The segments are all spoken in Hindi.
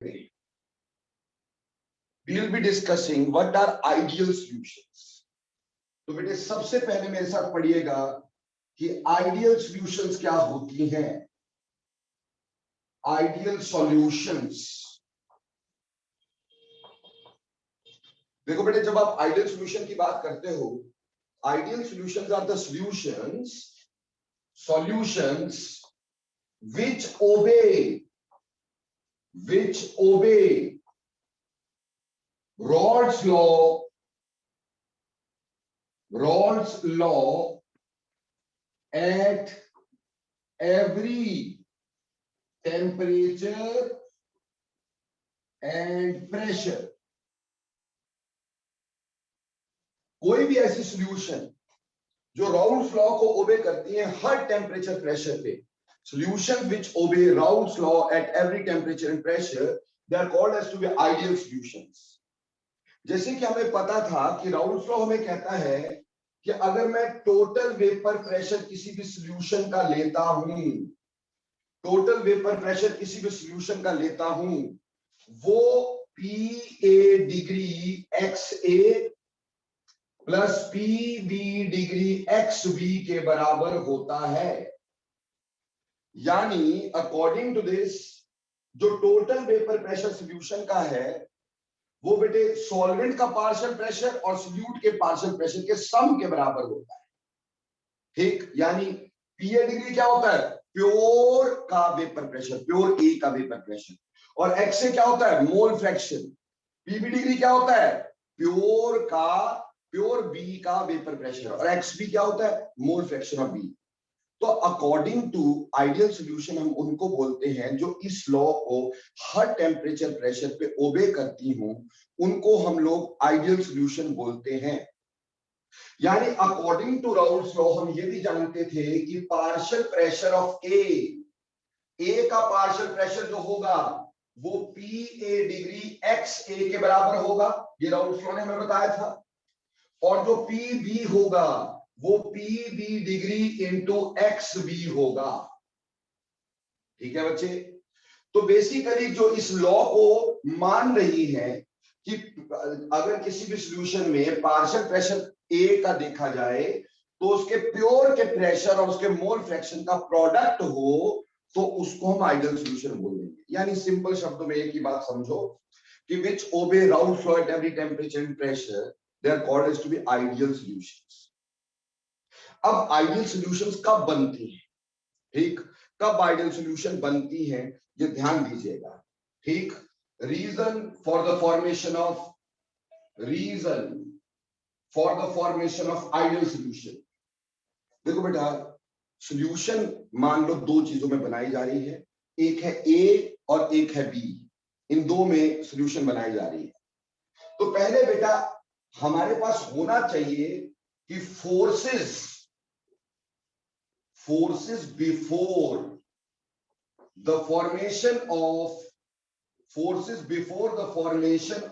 we will be discussing what are ideal solutions. तो बेटे सबसे पहले मेरे साथ पढ़िएगा कि आइडियल सॉल्यूशंस क्या होती हैं। आइडियल सॉल्यूशंस, देखो बेटे जब आप आइडियल सॉल्यूशन की बात करते हो, ideal solutions are the solutions which obey Rod's law at every temperature and pressure। कोई भी ऐसी सॉल्यूशन जो राउल्स लॉ को ओबे करती है हर टेम्परेचर प्रेशर पे, solutions which obey Raoult's law at every temperature and pressure, they are called as to be ideal solutions। जैसे कि हमें पता था कि राउल्ट्स लॉ हमें कहता है कि अगर मैं टोटल वेपर प्रेशर किसी भी सॉल्यूशन का लेता हूं, टोटल वेपर प्रेशर किसी भी सॉल्यूशन का लेता हूं, वो PA degree XA plus PB degree XB के बराबर होता है। यानी अकॉर्डिंग टू दिस जो टोटल वेपर प्रेशर सॉल्यूशन का है वो बेटे सॉल्वेंट का पार्शियल प्रेशर और सॉल्यूट के पार्शियल प्रेशर के सम के बराबर होता है। ठीक, यानी PA डिग्री क्या होता है? प्योर का वेपर प्रेशर, प्योर A का वेपर प्रेशर, और XA क्या होता है? Mole fraction. PB डिग्री क्या होता है? प्योर B का वेपर प्रेशर, और XB क्या होता है? Mole fraction of B। तो अकॉर्डिंग टू आइडियल सॉल्यूशन हम उनको बोलते हैं जो इस लॉ को हर टेम्परेचर प्रेशर पे ओबे करती हूं, उनको हम लोग आइडियल सॉल्यूशन बोलते हैं। यानी अकॉर्डिंग टू राउल्ट्स लॉ हम ये भी जानते थे कि पार्शियल प्रेशर ऑफ ए का पार्शियल प्रेशर जो होगा वो PA डिग्री XA के बराबर होगा, ये राउल्ट्स लॉ ने हमें बताया था। और जो PB होगा वो PB डिग्री इंटू XB होगा। ठीक है बच्चे, तो बेसिकली जो इस लॉ को मान रही है कि अगर किसी भी सॉल्यूशन में पार्शियल प्रेशर A का देखा जाए तो उसके प्योर के प्रेशर और उसके मोल फ्रैक्शन का प्रोडक्ट हो तो उसको हम आइडियल सॉल्यूशन बोल देंगे। यानी सिंपल शब्दों में एक ही बात समझो कि which obey Raoult's law at every temperature and pressure, they are called as to be ideal solutions। अब आइडियल सॉल्यूशंस कब बनती हैं? ठीक, कब आइडियल सॉल्यूशन बनती है ये ध्यान दीजिएगा। ठीक, reason for the formation of ideal solution. देखो बेटा, सॉल्यूशन मान लो दो चीजों में बनाई जा रही है, एक है A और एक है B, इन दो में सॉल्यूशन बनाई जा रही है। तो पहले बेटा हमारे पास होना चाहिए कि forces before the formation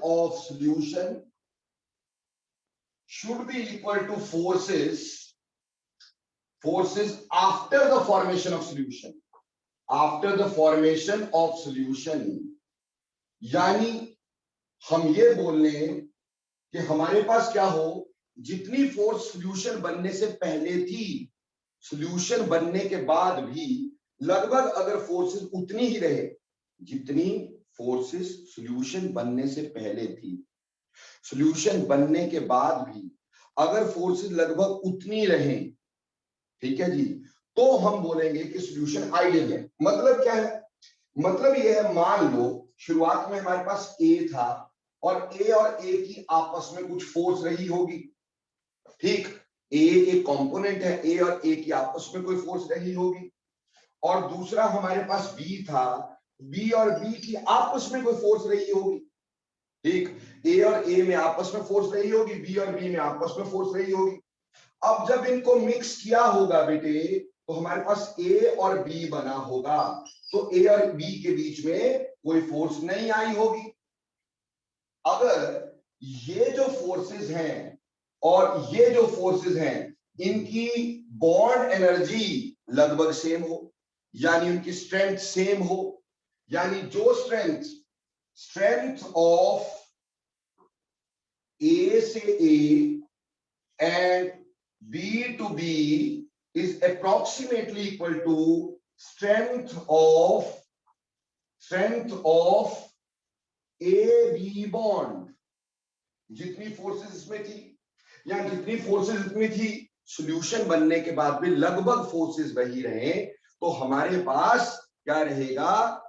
of solution should be equal to forces after the formation of solution, यानी हम ये बोल लें कि हमारे पास क्या हो, जितनी फोर्स सॉल्यूशन बनने से पहले थी, सॉल्यूशन बनने के बाद भी लगभग अगर फोर्सेस उतनी ही रहे जितनी फोर्सेस सॉल्यूशन बनने से पहले थी, सॉल्यूशन बनने के बाद भी अगर फोर्सेस लगभग उतनी रहे, ठीक है जी, तो हम बोलेंगे कि सॉल्यूशन आइडियल है। मतलब क्या है? मतलब यह है, मान लो शुरुआत में हमारे पास A था और A की आपस में कुछ फोर्स रही होगी। ठीक, A एक कंपोनेंट है, A और A की आपस में कोई फोर्स रही होगी। और दूसरा हमारे पास B था, B और B की आपस में कोई फोर्स रही होगी। ठीक, A और A में आपस में फोर्स रही होगी, B और B में आपस में फोर्स रही होगी। अब जब इनको मिक्स किया होगा बेटे तो हमारे पास A और B बना होगा, तो A और B के बीच में कोई फोर्स नहीं आई होगी। अगर ये जो फोर्सेस हैं और ये जो फोर्सेस हैं इनकी बॉन्ड एनर्जी लगभग सेम हो, यानी उनकी स्ट्रेंथ सेम हो, यानी जो स्ट्रेंथ स्ट्रेंथ ऑफ ए से A and B to B is approximately equal to strength of A B bond. जितनी फोर्सेस इसमें थी या जितनी फोर्सेस इसमें थी, सॉल्यूशन बनने के बाद भी लगभग फोर्सेस वही रहे, तो हमारे पास क्या रहेगा,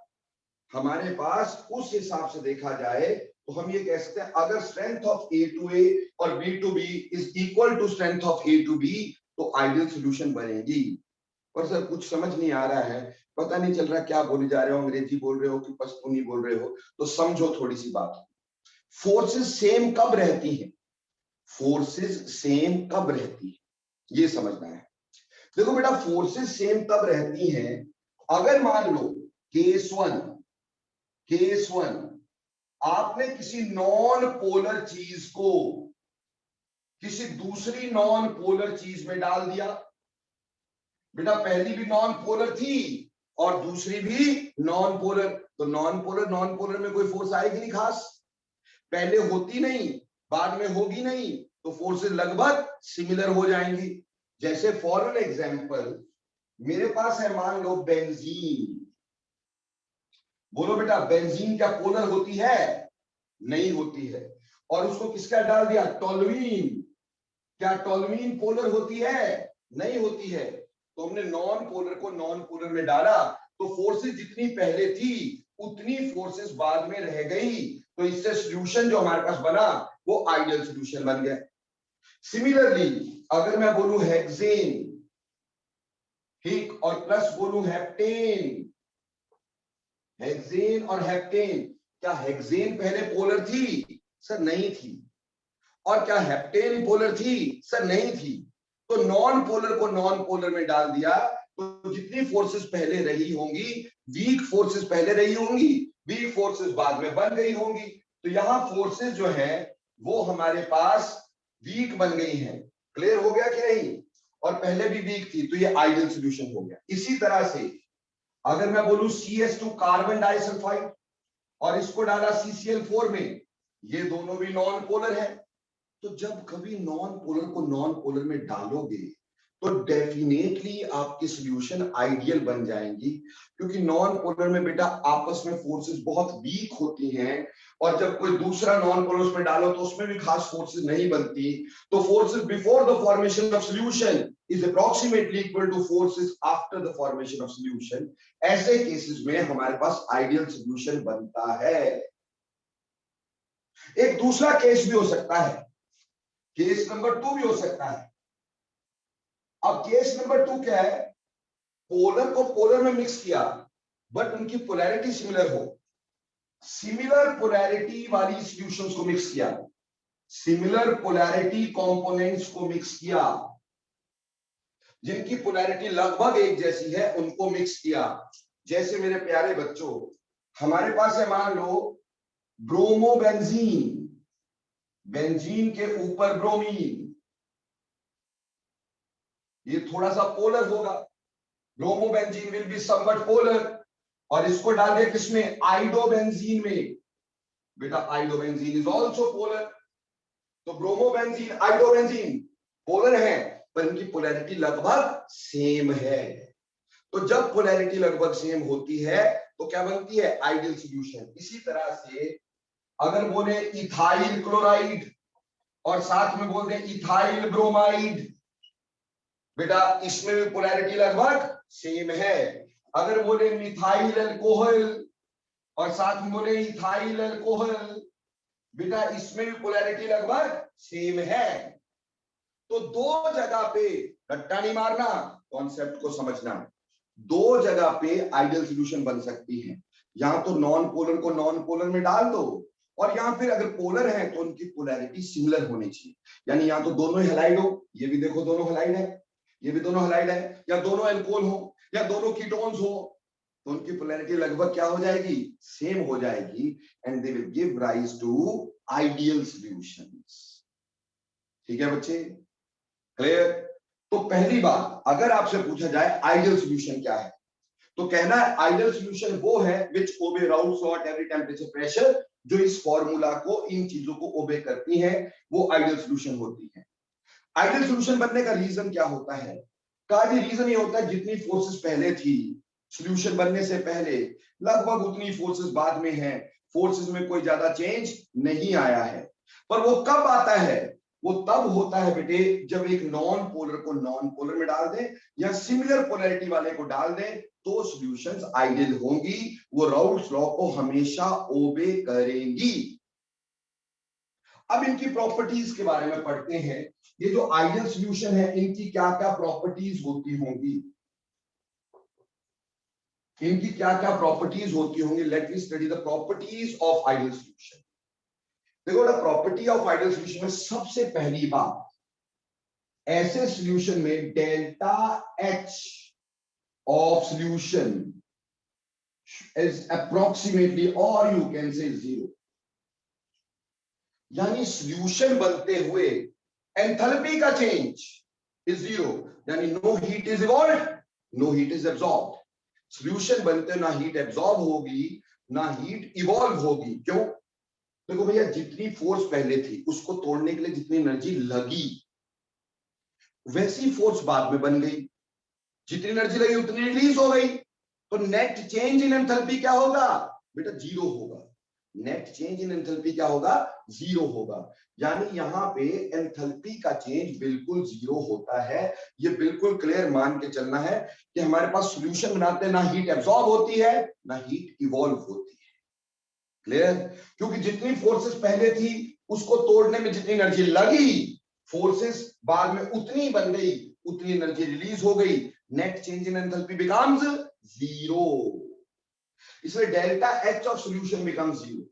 हमारे पास उस हिसाब से देखा जाए तो हम ये कह सकते हैं अगर strength of A to A और B to B is equal to strength of A to B तो आइडियल सॉल्यूशन बनेगी। पर सर कुछ समझ नहीं आ रहा है, पता नहीं चल रहा क्या बोले जा रहे हो, अंग्रेजी बोल रहे हो कि पश्तूनी बोल रहे हो, तो समझो थोड़ी सी बात। फोर्सेस सेम कब रहती हैं, फोर्सेस सेम कब रहती है ये समझना है। देखो बेटा, फोर्सेस सेम तब रहती हैं अगर मान लो केस वन आपने किसी नॉन पोलर चीज को किसी दूसरी नॉन पोलर चीज में डाल दिया। बेटा पहली भी नॉन पोलर थी और दूसरी भी नॉन पोलर, तो नॉन पोलर में कोई फोर्स आएगी नहीं खास, पहले होती नहीं बाद में होगी नहीं, तो फोर्सेस लगभग सिमिलर हो जाएंगी। जैसे फॉर एन एग्जांपल मेरे पास है मान लो बेंजीन, बोलो बेटा बेंजीन क्या पोलर होती है, नहीं होती है, और उसको किसका डाल दिया, टोल्यूइन, क्या टोल्यूइन पोलर होती है, नहीं होती है, तो हमने नॉन पोलर को नॉन पोलर में डाला, तो फोर्सेस जितनी पहले थी उतनी फोर्सेस बाद में रह गई, तो इससे सॉल्यूशन जो हमारे पास बना वो आइडियल सॉल्यूशन बन गया। सिमिलरली अगर मैं बोलूं हेक्सेन, ठीक, और प्लस बोलूं हेप्टेन, हेक्सेन और हेप्टेन, क्या हेक्सेन पहले पोलर थी, सर नहीं थी, और क्या हेप्टेन पोलर थी, सर नहीं थी, तो नॉन पोलर को नॉन पोलर में डाल दिया, तो जितनी फोर्सेस पहले रही होंगी, वीक फोर्सेस पहले रही होंगी, वीक फोर्सेस बाद में बन गई होंगी, तो यहां फोर्सेस जो है वो हमारे पास वीक बन गई हैं। क्लियर हो गया कि नहीं, और पहले भी वीक थी, तो ये आइडियल सॉल्यूशन हो गया। इसी तरह से अगर मैं बोलूं CH2 कार्बन डाइसल्फाइड और इसको डाला CCl4 में, ये दोनों भी नॉन पोलर है, तो जब कभी नॉन पोलर को नॉन पोलर में डालोगे तो डेफिनेटली आपकी सॉल्यूशन आइडियल बन जाएंगी, क्योंकि नॉन पोलर में बेटा आपस में फोर्सेस बहुत वीक होती हैं, और जब कोई दूसरा नॉन पोलर उसमें डालो तो उसमें भी खास फोर्सेस नहीं बनती, तो forces before the formation of solution is approximately equal two forces after the formation of solution. ऐसे केसेस में हमारे पास आइडियल सॉल्यूशन बनता है। एक दूसरा केस भी हो सकता है, केस नंबर 2 भी हो सकता है। अब केस नंबर 2 क्या है, पोलर को पोलर में मिक्स किया बट उनकी पोलैरिटी सिमिलर हो, सिमिलर पोलैरिटी वाली सॉल्यूशंस को मिक्स किया, सिमिलर पोलैरिटी कंपोनेंट्स को मिक्स किया, जिनकी पोलैरिटी लगभग एक जैसी है उनको मिक्स किया। जैसे मेरे प्यारे बच्चों, हमारे पास है मान लो ब्रोमोबेंजीन, बेंजीन के ऊपर ब्रोमीन, ये थोड़ा सा पोलर होगा, bromobenzene will be somewhat polar, और इसको डाल दिया किसमें, आइडोबेंजीन में, बेटा आइडोबेंजीन इज आल्सो पोलर, तो ब्रोमोबेंजीन आइडोबेंजीन पोलर है पर इनकी पोलैरिटी लगभग सेम है, तो जब पोलैरिटी लगभग सेम होती है तो क्या बनती है, आइडियल सॉल्यूशन। इसी तरह से अगर बोले इथाइल क्लोराइड और साथ में बोलते हैं इथाइल ब्रोमाइड, बेटा इसमें भी पोलैरिटी लगभग सेम है। अगर बोले मिथाइल अल्कोहल और साथ में बोले इथाइल अल्कोहल, बेटा इसमें भी पोलैरिटी लगभग सेम है। तो दो जगह पे रट्टा नहीं मारना, कॉन्सेप्ट को समझना, दो जगह पे आइडियल सॉल्यूशन बन सकती है। यहां तो नॉन पोलर को नॉन पोलर में डाल दो, और यहां फिर अगर पोलर है तो उनकी पोलैरिटी सिमिलर होनी चाहिए, यानी यहां तो दोनों ही हैलाइड हो, ये भी देखो दोनों हैलाइड है, ये भी दोनों हैलाइड है, या दोनों एल्कोहल हो या दोनों कीटोन्स हो, तो उनकी पोलैरिटी लगभग क्या हो जाएगी, सेम हो जाएगी, and they will give rise to ideal solutions. ठीक है बच्चे, क्लियर। तो पहली बात, अगर आपसे पूछा जाए आइडियल सॉल्यूशन क्या है, तो कहना है आइडियल सॉल्यूशन वो है which obey Raoult's law at every temperature pressure, जो इस फॉर्मूला को, इन चीजों को ओबे करती है, वो आइडियल सॉल्यूशन होती है। आइडियल सॉल्यूशन बनने का रीजन क्या होता है? का रीजन ये होता है जितनी फोर्सेस पहले थी सॉल्यूशन बनने से पहले, लगभग उतनी फोर्सेस बाद में है, फोर्सेस में कोई ज्यादा चेंज नहीं आया है। पर वो कब आता है? वो तब होता है बेटे जब एक नॉन पोलर को नॉन पोलर में डाल दें या सिमिलर पोलैरिटी वाले को डाल दें, तो सॉल्यूशंस आइडियल होंगी, वो राउल्स लॉ को हमेशा ओबे करेंगी। अब इनकी प्रॉपर्टीज के बारे में पढ़ते हैं। ये जो आइडियल सॉल्यूशन है इनकी क्या क्या प्रॉपर्टीज होती होंगी, इनकी क्या क्या प्रॉपर्टीज होती होंगी। Let me study the properties of ideal solution. देखो ना, प्रॉपर्टी ऑफ आइडियल सॉल्यूशन में सबसे पहली बात, ऐसे सॉल्यूशन में delta H of solution is approximately or you can say zero, यानी सॉल्यूशन बनते हुए एंथैल्पी का चेंज इज जीरो, यानी no heat is evolved, no heat is absorbed. Solution बनते ना हीट एब्सॉर्ब होगी ना हीट इवॉल्व होगी। क्यों? देखो भैया, जितनी फोर्स पहले थी उसको तोड़ने के लिए जितनी एनर्जी लगी, वैसी फोर्स बाद में बन गई, जितनी एनर्जी लगी उतनी रिलीज हो गई, तो नेट चेंज इन एंथैल्पी क्या होगा बेटा? जीरो होगा। नेट चेंज इन एंथैल्पी क्या होगा? जीरो होगा। यानी यहां पे एंथैल्पी का चेंज बिल्कुल जीरो होता है। ये बिल्कुल क्लियर मान के चलना है कि हमारे पास सॉल्यूशन बनाते ना हीट एब्सॉर्ब होती है ना हीट इवॉल्व होती है। क्लियर? क्योंकि जितनी फोर्सेस पहले थी उसको तोड़ने में जितनी एनर्जी लगी, फोर्सेस बाद में उतनी बन गई, उतनी एनर्जी रिलीज हो गई, net change in enthalpy becomes zero, इसलिए delta H of solution becomes zero.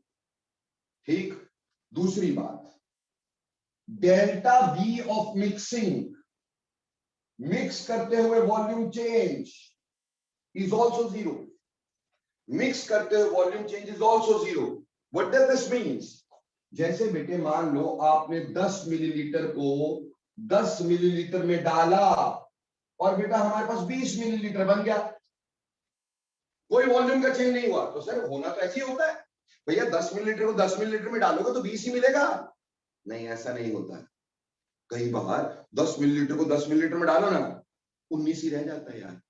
ठीक। दूसरी बात, delta V of mixing, mix करते हुए volume change is also zero. Mix करते हुए volume change is also zero. What does this means? जैसे बेटे मान लो आपने 10 मिलीलीटर को 10 मिलीलीटर में डाला और बेटा हमारे पास 20 मिलीलीटर बन गया, कोई वॉल्यूम का चेंज नहीं हुआ। तो सर होना तो ऐसे ही होता है भैया, 10 मिलीलीटर को 10 मिलीलीटर में डालोगे तो 20 ही मिलेगा। नहीं, ऐसा नहीं होता है। कई बार 10 मिलीलीटर को 10 मिलीलीटर में डालो ना, 19 ही रह जाता है यार,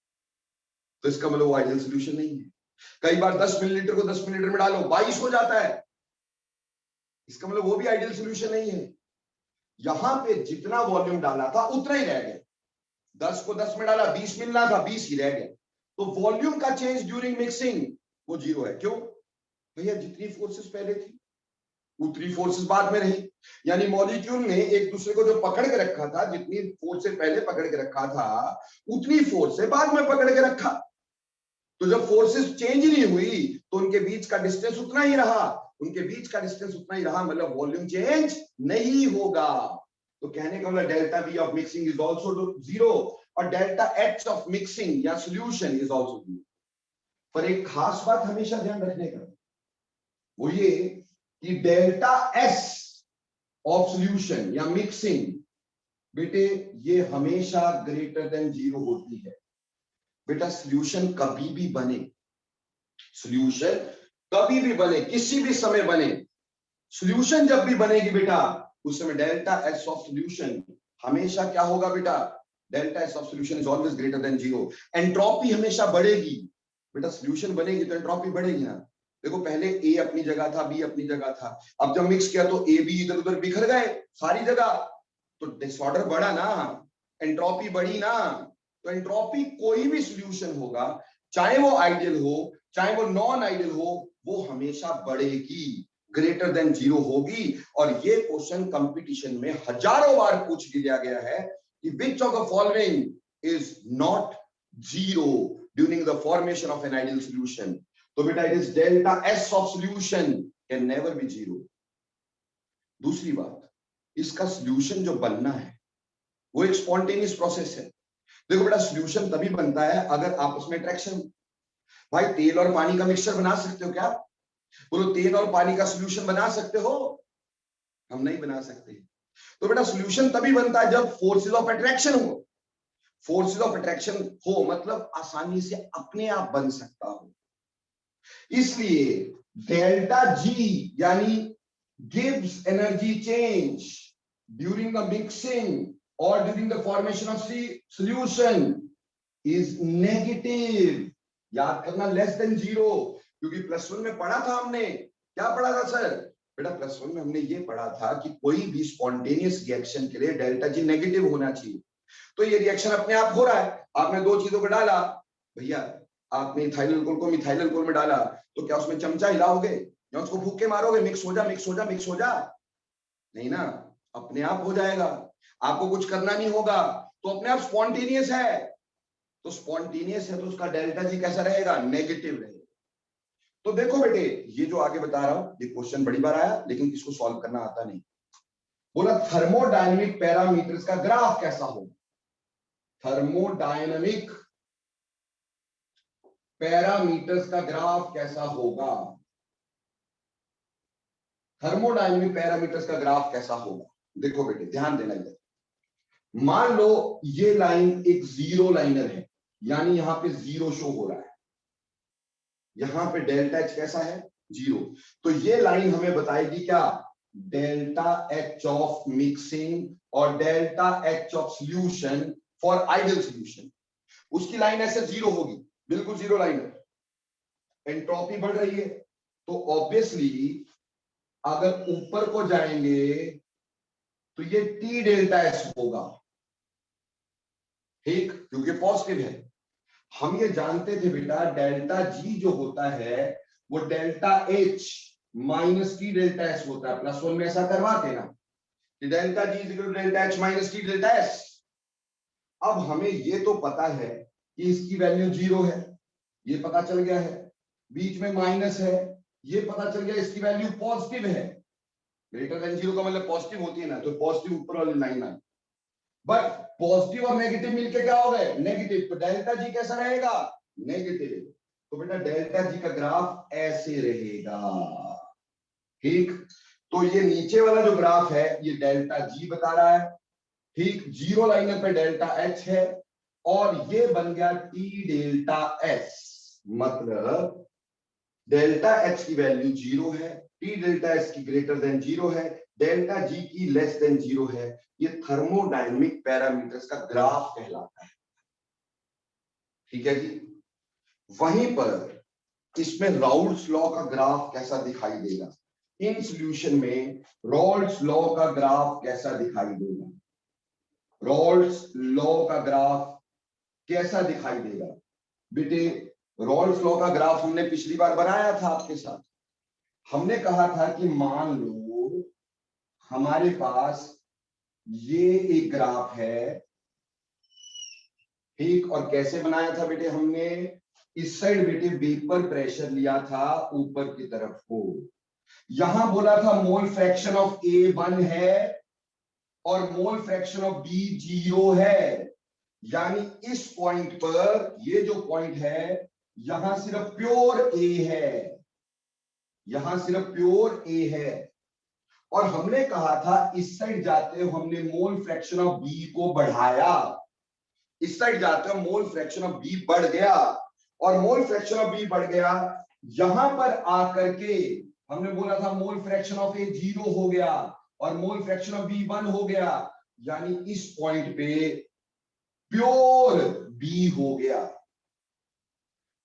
तो इसका मतलब वो आइडियल सॉल्यूशन नहीं है। कई बार 10 मिलीलीटर को 10 मिलीलीटर में डालो 22 हो जाता है, इसका मतलब वो भी आइडियल सॉल्यूशन नहीं है। यहां पे जितना वॉल्यूम डाला था उतना ही रह गया, 10 को 10 में डाला 20 मिलना था, 20 ही रह गया। तो वॉल्यूम का चेंज ड्यूरिंग मिक्सिंग वो जीरो है। क्यों भैया? जितनी फोर्सेस पहले थी उतनी फोर्सेस बाद में रही, यानी मॉलिक्यूल ने एक दूसरे को जो पकड़ के रखा था, जितनी फोर्स से पहले पकड़ के रखा था उतनी फोर्स से बाद में पकड़ के रखा। तो जब फोर्सेस चेंज नहीं हुई तो उनके बीच का डिस्टेंस उतना ही रहा, उनके बीच का डिस्टेंस उतना ही रहा, मतलब वॉल्यूम चेंज नहीं होगा। तो कहने का मतलब delta V of mixing is also zero और डेल्टा एच ऑफ मिक्सिंग या सॉल्यूशन इज आल्सो जीरो। पर एक खास बात हमेशा ध्यान रखने का वो ये कि डेल्टा एस ऑफ सॉल्यूशन या मिक्सिंग बेटे ये हमेशा ग्रेटर देन जीरो होती है। बेटा सॉल्यूशन कभी भी बने, सॉल्यूशन कभी भी बने, किसी भी समय बने, सॉल्यूशन जब भी बनेगी बेटा उस समय डेल्टा एस ऑफ सॉल्यूशन हमेशा क्या होगा बेटा? Delta S of solution is always greater than zero. Entropy हमेशा बढ़ेगी बेटा, सॉल्यूशन बनेगी तो एंट्रोपी बढ़ेगी ना। देखो पहले ए अपनी जगह था, बी अपनी जगह था, अब जब मिक्स किया तो ए बी इधर उधर बिखर गए सारी जगह, तो डिसऑर्डर बढ़ा ना, एंट्रोपी बढ़ी ना। तो एंट्रोपी कोई भी सॉल्यूशन होगा, चाहे वो आइडियल हो चाहे वो नॉन आइडियल हो, वो हमेशा बढ़ेगी, ग्रेटर देन जीरो होगी। और ये क्वेश्चन कंपटीशन में हजारों बार पूछ लिया गया है कि which of the following is not zero during the formation of an ideal solution. तो बेटा it is delta S of solution can never B zero. दूसरी बात, इसका सॉल्यूशन जो बनना है वो एक स्पॉन्टेनियस प्रोसेस है। देखो बेटा सॉल्यूशन तभी बनता है अगर आपस में अट्रैक्शन। भाई तेल और पानी का मिक्सचर बना सकते हो क्या? बोलो तेल और पानी का सॉल्यूशन बना सकते हो? हम नहीं बना सकते। तो बेटा सॉल्यूशन तभी बनता है जब फोर्सेस ऑफ अट्रैक्शन हो। फोर्सेस ऑफ अट्रैक्शन हो, मतलब आसानी से अपने आप बन सकता हो। इसलिए डेल्टा जी यानी gives energy change during the mixing और during the formation of solution is negative. याद करना लेस देन जीरो, क्योंकि प्लस वन में पढ़ा था हमने, क्या पढ़ा था सर? बेटा प्लस वन में हमने ये पढ़ा था कि कोई भी स्पॉन्टेनियस रिएक्शन के लिए डेल्टा जी नेगेटिव होना चाहिए। तो ये रिएक्शन अपने आप हो रहा है, आपने दो चीजों को डाला, भैया आपने इथाइल अल्कोहल को मिथाइल अल्कोहल में डाला, तो क्या उसमें चमचा हिलाओगे या उसको फूंक के मारोगे मिक्स हो जा मिक्स हो जा मिक्स हो जा? नहीं ना, अपने आप हो जाएगा, आपको कुछ करना नहीं होगा, तो अपने आप स्पॉन्टेनियस है। तो स्पॉन्टेनियस है तो उसका डेल्टा जी कैसा रहेगा? नेगेटिव रहेगा। तो देखो बेटे, ये जो आगे बता रहा हूं ये क्वेश्चन बड़ी बार आया, लेकिन इसको सॉल्व करना आता नहीं। बोला थर्मोडायनेमिक पैरामीटर्स का ग्राफ कैसा होगा? थर्मोडायनेमिक पैरामीटर्स का ग्राफ कैसा होगा? थर्मोडायनेमिक पैरामीटर्स का ग्राफ कैसा होगा? देखो बेटे ध्यान देना इधर। मान लो ये लाइन एक जीरो लाइनर है, यानी यहां पे जीरो शो हो रहा है, यहां पे डेल्टा एच कैसा है? जीरो। तो ये लाइन हमें बताएगी क्या? डेल्टा एच ऑफ मिक्सिंग और delta H of solution for ideal solution. उसकी लाइन ऐसे जीरो होगी, बिल्कुल जीरो लाइन है, एंट्रोपी बढ़ रही है, तो ऑब्वियसली अगर ऊपर को जाएंगे तो ये टी डेल्टा एस होगा, ठीक, क्योंकि पॉजिटिव है। हम ये जानते थे बेटा डेल्टा जी जो होता है वो delta H minus T delta S होता है। प्लस वन में ऐसा करवाते ना कि delta G is equal to delta H minus T delta S. अब हमें ये तो पता है कि इसकी वैल्यू जीरो है, ये पता चल गया है, बीच में माइनस है, ये पता चल गया इसकी वैल्यू पॉजिटिव है। ग्रेटर देन जीरो का मतलब पॉजिटिव होती है ना, तो पॉजिटिव ऊपर वाली लाइन आई। बट पॉजिटिव और नेगेटिव मिलके क्या हो गए? नेगेटिव। तो डेल्टा जी कैसा रहेगा? नेगेटिव। तो बेटा डेल्टा जी का ग्राफ ऐसे रहेगा, ठीक। तो ये नीचे वाला जो ग्राफ है ये डेल्टा जी बता रहा है, ठीक, जीरो लाइनर पे डेल्टा एच है, और ये बन गया टी डेल्टा एस। मतलब डेल्टा एच की वैल्यू जीरो है, टी डेल्टा एस की ग्रेटर देन जीरो है, डेल्टा जी की लेस देन जीरो है। ये थर्मोडायनेमिक पैरामीटर्स का ग्राफ कहलाता है, ठीक है जी। वहीं पर इसमें राउल्ट्स लॉ का ग्राफ कैसा दिखाई देगा? इन सॉल्यूशन में राउल्ट्स लॉ का ग्राफ कैसा दिखाई देगा? राउल्ट्स लॉ का ग्राफ कैसा दिखाई देगा? बेटे राउल्ट्स लॉ का ग्राफ हमने पिछली बार बनाया था आपके साथ। हमने कहा था कि मान लो हमारे पास ये एक ग्राफ है, ठीक, और कैसे बनाया था बेटे हमने? इस साइड बेटे वेपर प्रेशर लिया था ऊपर की तरफ को, यहां बोला था मोल फ्रैक्शन ऑफ ए 1 है और मोल फ्रैक्शन ऑफ बी 0 है, यानी इस पॉइंट पर, ये जो पॉइंट है यहां सिर्फ प्योर ए है, यहां सिर्फ प्योर ए है। और हमने कहा था इस साइड जाते हुए हमने मोल फ्रैक्शन ऑफ बी को बढ़ाया, इस साइड जाते हुए मोल फ्रैक्शन ऑफ बी बढ़ गया, और मोल फ्रैक्शन ऑफ बी बढ़ गया, यहां पर आकर के हमने बोला था मोल फ्रैक्शन ऑफ ए 0 हो गया और मोल फ्रैक्शन ऑफ बी 1 हो गया, यानी इस पॉइंट पे प्योर बी हो गया,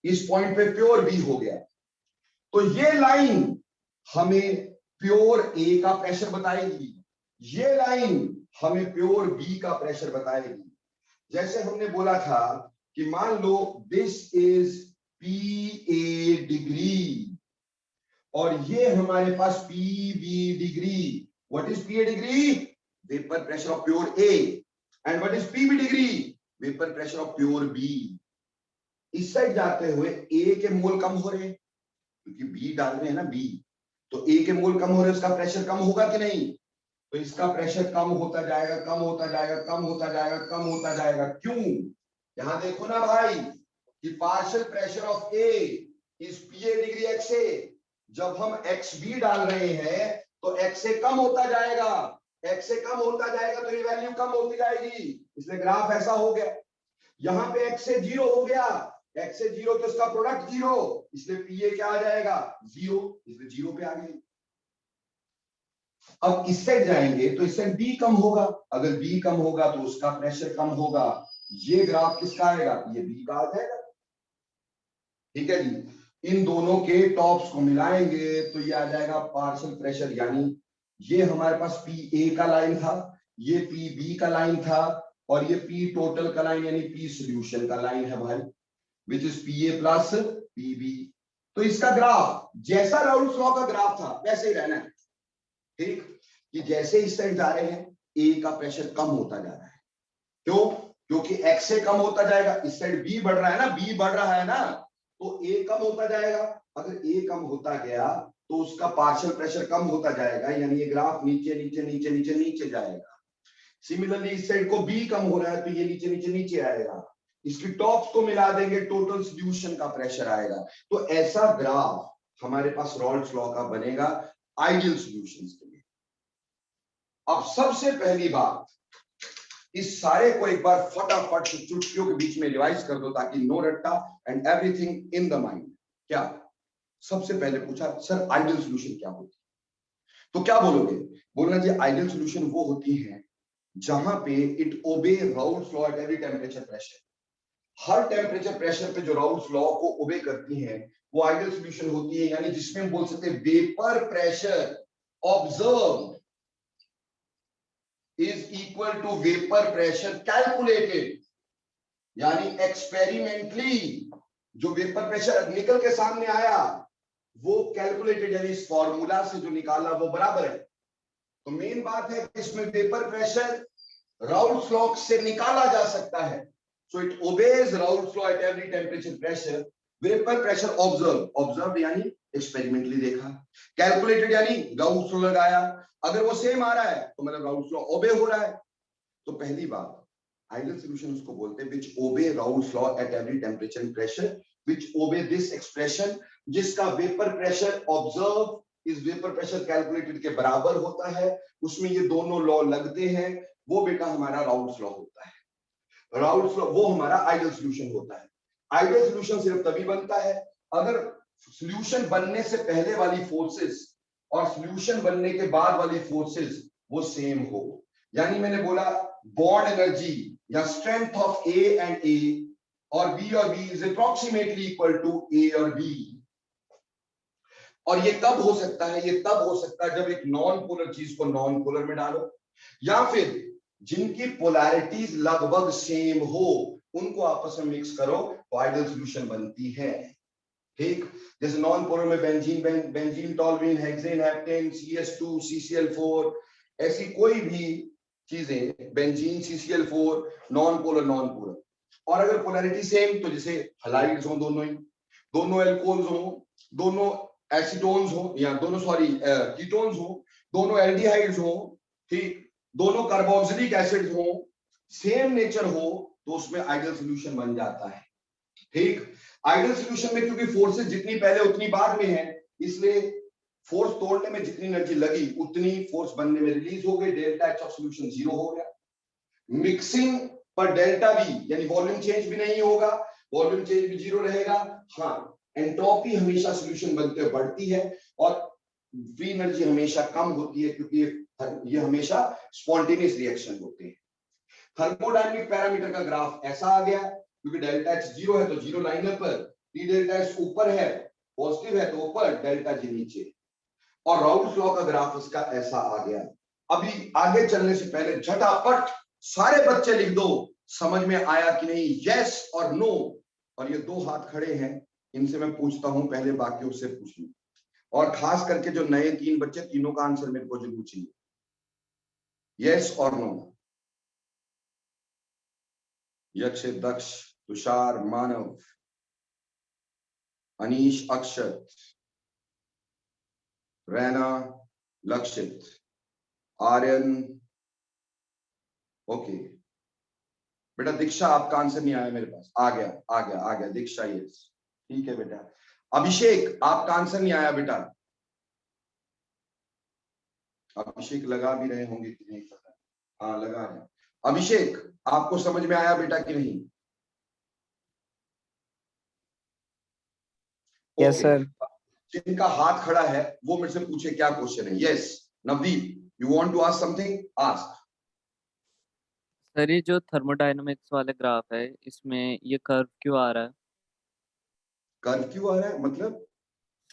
इस पॉइंट पे प्योर बी हो गया। तो ये लाइन हमें प्योर ए का प्रेशर बताएगी, ये लाइन हमें प्योर बी का प्रेशर बताएगी। जैसे हमने बोला था कि मान लो this is P A degree और ये हमारे पास P B degree. What is P A degree? Vapour pressure of pure A. And what is P B degree? Vapour pressure of pure B. इस साइड जाते हुए ए के मोल कम हो रहे हैं क्योंकि बी डाल रहे हैं ना बी, तो ए के मोल कम हो रहे हैं, उसका प्रेशर कम होगा कि नहीं? तो इसका प्रेशर कम होता जाएगा, कम होता जाएगा, कम होता जाएगा, कम होता जाएगा। क्यों? यहां देखो ना भाई कि partial pressure of A is P A degree X A. जब हम एक्स बी डाल रहे हैं तो एक्स से कम होता जाएगा, एक्स से कम होता जाएगा तो ये वैल्यू कम होती जाएगी, इसलिए ग्राफ ऐसा हो गया। यहाँ पे x से 0 हो गया, x से 0 तो इसका प्रोडक्ट 0, इसलिए पीए क्या आ जाएगा 0, इसलिए 0 पे आ गए। अब इस साइड जाएंगे तो इस साइड B कम होगा, अगर B कम होगा तो उसका प्रेशर कम होगा, ये ग्राफ किसका आएगा, ये B का आ जाएगा। ठीक है जी, इन दोनों के टॉप्स को मिलाएंगे तो ये आ जाएगा पार्शियल प्रेशर, यानी ये हमारे पास PA का लाइन था, ये PB का लाइन था, और ये P टोटल का लाइन यानी P सॉल्यूशन का लाइन है भाई, which is PA plus PB। तो इसका ग्राफ जैसा राउल्स लॉ का ग्राफ था वैसे ही रहना है। ठीक, कि जैसे इस साइड जा रहे हैं A का प्रेशर कम होता जा रहा है, क्यों, क्योंकि X से कम होता जाएगा, इस साइड B बढ़ रहा है ना, B बढ़ रहा है ना, तो A कम होता जाएगा। अगर A कम होता गया तो उसका पार्शियल प्रेशर कम होता जाएगा, यानी ये ग्राफ नीचे नीचे नीचे नीचे नीचे जाएगा। सिमिलरली इस साइड को B कम हो रहा है तो ये नीचे नीचे नीचे आएगा, इसकी टॉप्स को मिला देंगे, टोटल सॉल्यूशन का प्रेशर आएगा। तो ऐसा ग्राफ हमारे पास रॉल्स लॉ का बनेगा आइडियल सॉल्यूशंस के लिए। अब सबसे पहली बात, इस सारे को एक बार फटाफट से चुटकियों के बीच में रिवाइज कर दो ताकि नो रट्टा and everything in the mind. क्या सबसे पहले पूछा सर आइडियल सॉल्यूशन क्या होती है, तो क्या बोलोगे, बोलना जी आइडियल सॉल्यूशन वो होती है जहां पे it obey Raoult's law at every temperature pressure. हर टेम्परेचर प्रेशर पे जो राउल्स लॉ को ओबे करती है वो आइडियल सॉल्यूशन होती है, यानी जिसमें हम बोल सकते हैं vapour pressure observe is equal to vapor pressure calculated, यानी एक्सपेरिमेंटली जो वेपर प्रेशर निकल के सामने आया वो कैलकुलेटेड, यानी इस फॉर्मूला से जो निकाला वो बराबर है। तो मेन बात है कि इसमें वेपर प्रेशर राउल्स लॉ से निकाला जा सकता है, so it obeys Raoul's law at every temperature pressure. Vapour pressure observe यानी एक्सपेरिमेंटली देखा, कैलकुलेटेड यानी राउल्स लॉ लगाया, अगर वो सेम आ रहा है तो मतलब राउल्स लॉ ओबे हो रहा है। तो पहली बात आइडियल सॉल्यूशन उसको बोलते हैं which obey Raoult's law at every temperature and pressure, which obey this expression, जिसका वेपर प्रेशर ऑब्जर्व इस वेपर प्रेशर कैलकुलेटेड के बराबर होता है, उसमें ये दोनों लॉ लगते हैं, वो बेटा हमारा राउल्स लॉ होता है। राउल्स लॉ वो हमारा आइडियल सॉल्यूशन होता है। आइडियल सॉल्यूशन सिर्फ तभी बनता है अगर सॉल्यूशन बनने से पहले वाली फोर्सेस और सॉल्यूशन बनने के बाद वाली फोर्सेस वो सेम हो, यानी मैंने बोला बॉन्ड एनर्जी या strength of A and A और B is approximately equal to A और बी। और ये कब हो सकता है, ये तब हो सकता है जब एक नॉन पोलर चीज को नॉन पोलर में डालो, या फिर जिनकी पोलैरिटीज लगभग सेम हो उनको आपस में मिक्स करो तो आइडियल सॉल्यूशन बनती है। ठीक, जैसे नॉन पोलर में benzene toluene hexane heptane CS2 CCl4, ऐसी कोई भी चीजें, बेंजीन CCl4 नॉन पोलर। और अगर पोलैरिटी सेम तो जैसे हलाइड्स हो, दोनों एल्कोहल्स हो, दोनों एसीटोन्स हो, या दोनों कीटोन्स हो, दोनों एल्डिहाइड्स हो, ठीक, दोनों कार्बोक्सिलिक एसिड्स हो, सेम नेचर हो, तो उसमें आइडियल सॉल्यूशन बन जाता है। ठीक, आइडियल सॉल्यूशन में क्योंकि फोर्सेस जितनी पहले उतनी बाद में है, इसलिए फोर्स तोड़ने में जितनी एनर्जी लगी उतनी फोर्स बनने में रिलीज हो गई, डेल्टा एच ऑफ सॉल्यूशन 0 हो गया। मिक्सिंग पर डेल्टा V यानी वॉल्यूम चेंज भी नहीं होगा, वॉल्यूम चेंज भी 0 रहेगा। हाँ, एंट्रोपी हमेशा सॉल्यूशन बनते हुए बढ़ती है और फ्री एनर्जी हमेशा कम होती है, क्योंकि ये हमेशा स्पॉन्टेनियस रिएक्शन होते हैं। थर्मोडायनामिक पैरामीटर का ग्राफ ऐसा आ गया, क्योंकि डेल्टा H 0 है तो 0 लाइन पर, टी डेल्टा H ऊपर है पॉजिटिव है तो ऊपर, डेल्टा G नीचे। और राउल्स लॉ का ग्राफ इसका ऐसा आ गया। अभी आगे चलने से पहले झटापट सारे बच्चे लिख दो समझ में आया कि नहीं, यस और नो। और ये दो हाथ खड़े हैं, इनसे मैं पूछता हूं, पहले बाकियों से पूछ लूं, और खास करके जो नए 3 बच्चे, तीनों का आंसर मेरे को जरूर चाहिए, यस और नो। यक्ष, दक्ष, तुषार, मानव, अनीश, अक्षत, रैना, लक्षित, आर्यन, ओके। बेटा दीक्षा आपका आंसर नहीं आया मेरे पास, आ गया दीक्षा, यस ठीक है बेटा। अभिषेक आपका आंसर नहीं आया बेटा, अभिषेक लगा भी रहे होंगे कि नहीं पता, हाँ लगा रहे। अभिषेक आपको समझ में आया बेटा कि नहीं? Yes sir. जिनका हाथ खड़ा है वो मेरे से पूछे क्या क्वेश्चन है। Yes Navdeep, you want to ask something, ask. Sir ये जो थर्मोडायनामिक्स वाले ग्राफ है इसमें ये कर्व क्यों आ रहा है? कर्व क्यों आ रहा है मतलब?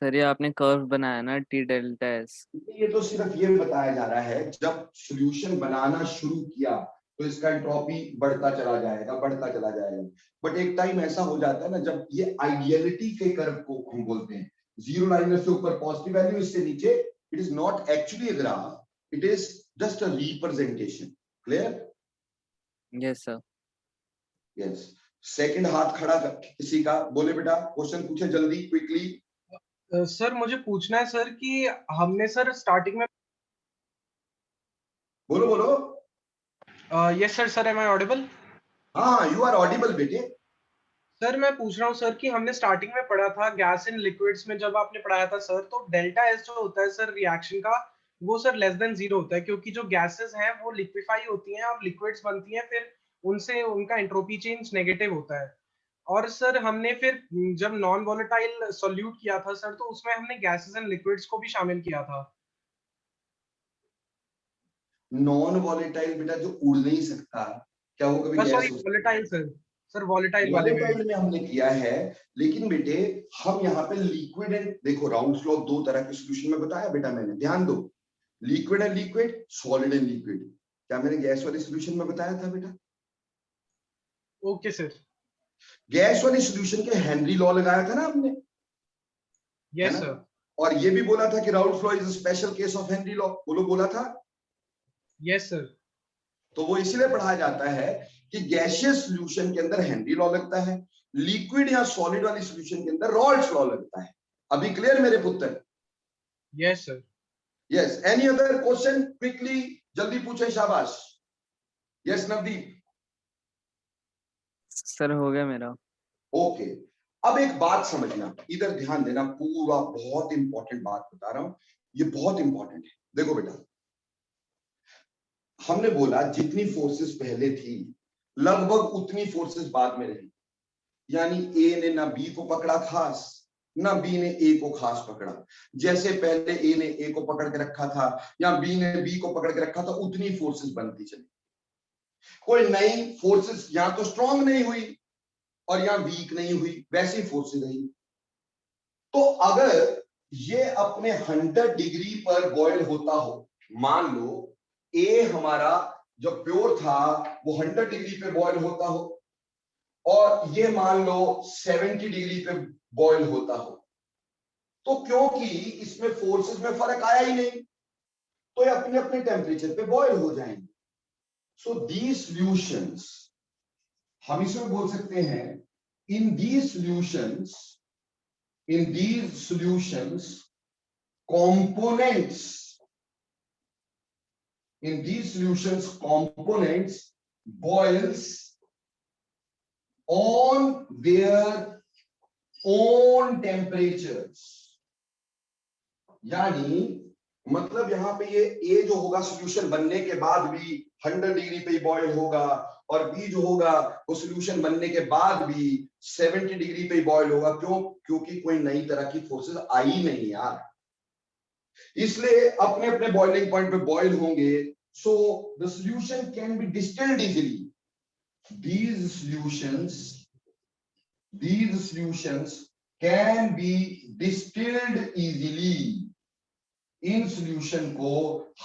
सर ये आपने कर्व बनाया ना टी डेल्टा एस। ये तो सिर्फ ये बताया जा रहा है जब सॉल्यूशन बनाना शुरू किया तो इसका एंट्रोपी बढ़ता चला जाएगा, बढ़ता चला जाएगा। बट एक टाइम ऐसा हो जाता है ना जब ये आइडियलिटी के कर्व को हम बोलते हैं, जीरो लाइनर से ऊपर पॉजिटिव वैल्यू, इससे नीचे, it is not actually a graph, it is just a representation. Clear? Yes sir. Yes. Second हाथ खड़ा किसी का, बोले बेटा क्वेश्चन पूछे जल्दी, क्विकली। सर मुझे पूछना है सर कि हमने सर स्टार्टिंग में बोलो बोलो। Yes sir, sir am I audible? हाँ यू आर ऑडिबल बेटे। सर मैं पूछ रहा हूँ सर कि हमने स्टार्टिंग में पढ़ा था गैस इन लिक्विड्स में, जब आपने पढ़ाया था सर, तो डेल्टा एस जो होता है सर रिएक्शन का, वो सर लेस देन जीरो होता है, क्योंकि जो गैसेस हैं वो लिक्विफाई होती हैं और लिक्विड्स बनती हैं, फिर उनसे उनका एंट्रोपी चेंज नेगेटिव होता है। और सर हमने फिर जब नॉन वोलेटाइल सॉल्यूट किया था सर, तो उसमें हमने गैसेस एंड लिक्विड्स को भी शामिल किया था। नॉन वॉलेटाइल बेटा जो उड़ नहीं सकता, क्या वो कभी सॉरी गैस हो सकता है? वोलेटाइल सर, सर वोलेटाइल वाले में। वॉलेटाइल में हमने किया है, लेकिन बेटे हम यहाँ पे लिक्विड एंड, देखो राउल्स लॉ दो तरह के सॉल्यूशन में बताया बेटा मैंने, ध्यान दो। Liquid and liquid, solid and liquid. क्या मैंने गैस वाले सॉल्यूशन में बताया था बेटा? Okay sir. गैस वाले सॉल्यूशन के हेनरी लॉ लगाया था ना हमने, है यस ना? सर। और ये भी बोला था कि Raoult's law is a special case of Henry law, बोलो बोला था। Yes sir. तो वो इसलिए पढ़ाया जाता है कि गैसियस सॉल्यूशन के अंदर हेनरी लॉ लगता है, लिक्विड या सॉलिड वाली सॉल्यूशन के अंदर रॉल्स लॉ लगता है। अभी क्लियर मेरे पुत्र? Yes sir. Yes. Any other question quickly, जल्दी पूछे, शाबाश। यस नवदीप। सर हो गया मेरा। ओके। अब एक बात समझना, इधर ध्यान देना, पूरा बहुत इंपॉर्टेंट बात बता रहा हूं, ये बहुत इंपॉर्टेंट है। देखो बेटा, हमने बोला जितनी फोर्सेस पहले थी लगभग उतनी फोर्सेस बाद में रही। यानी ए ने ना बी को पकड़ा खास, ना बी ने ए को खास पकड़ा। जैसे पहले ए ने ए को पकड़ के रखा था या बी ने बी को पकड़ के रखा था, उतनी फोर्सेस बनती चली। कोई नई फोर्सेस या तो स्ट्रांग नहीं हुई और या वीक नहीं हुई, वैसी फोर्सेस रही। तो अगर ये अपने 100 डिग्री पर बॉयल होता हो, मान लो ए हमारा जो प्योर था वो 100 डिग्री पे बॉयल होता हो, और ये मान लो 70 डिग्री पे बॉयल होता हो, तो क्योंकि इसमें फोर्सेस में फर्क आया ही नहीं, तो ये अपने अपने टेम्परेचर पे बॉयल हो जाएंगे। सो दीज सॉल्यूशंस, हम इसमें बोल सकते हैं, in these solutions components, in these solutions components boils on their own temperatures। यानी मतलब यहां पे ये ए जो होगा सॉल्यूशन बनने के बाद भी 100 डिग्री पे बॉयल होगा, और बी जो होगा वो सॉल्यूशन बनने के बाद भी 70 डिग्री पे बॉयल होगा। क्यों? क्योंकि कोई नई तरह की फोर्सेस आई नहीं यार, इसलिए अपने अपने बॉइलिंग पॉइंट पे बॉयल होंगे। So the solution can be distilled easily. these solutions can be distilled easily। In solution को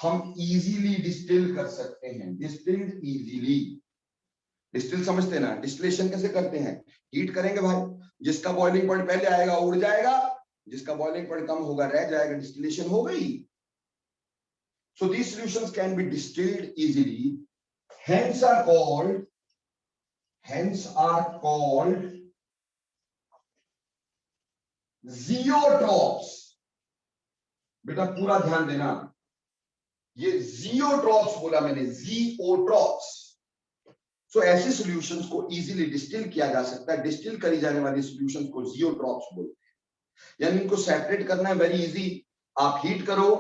हम इजीली डिस्टिल कर सकते हैं, डिस्टिल्ड इजीली। डिस्टिल समझते हैं ना? डिस्टिलेशन कैसे करते हैं? हीट करेंगे भाई, जिसका बॉइलिंग पॉइंट पहले आएगा उड़ जाएगा, जिसका बॉइलिंग पॉइंट कम होगा रह जाएगा, डिस्टिलेशन हो गई। So these solutions can be distilled easily, hence are called zeotrophs। बेटा पूरा ध्यान देना, ये जियोट्रॉप्स बोला मैंने, जियोट्रॉप्स। सो ऐसे सॉल्यूशंस को इजीली डिस्टिल किया जा सकता है, डिस्टिल करी जाने वाली सॉल्यूशंस को जियोट्रॉप्स बोलते हैं। यानी इनको सेपरेट करना है वेरी इजी। आप हीट करो,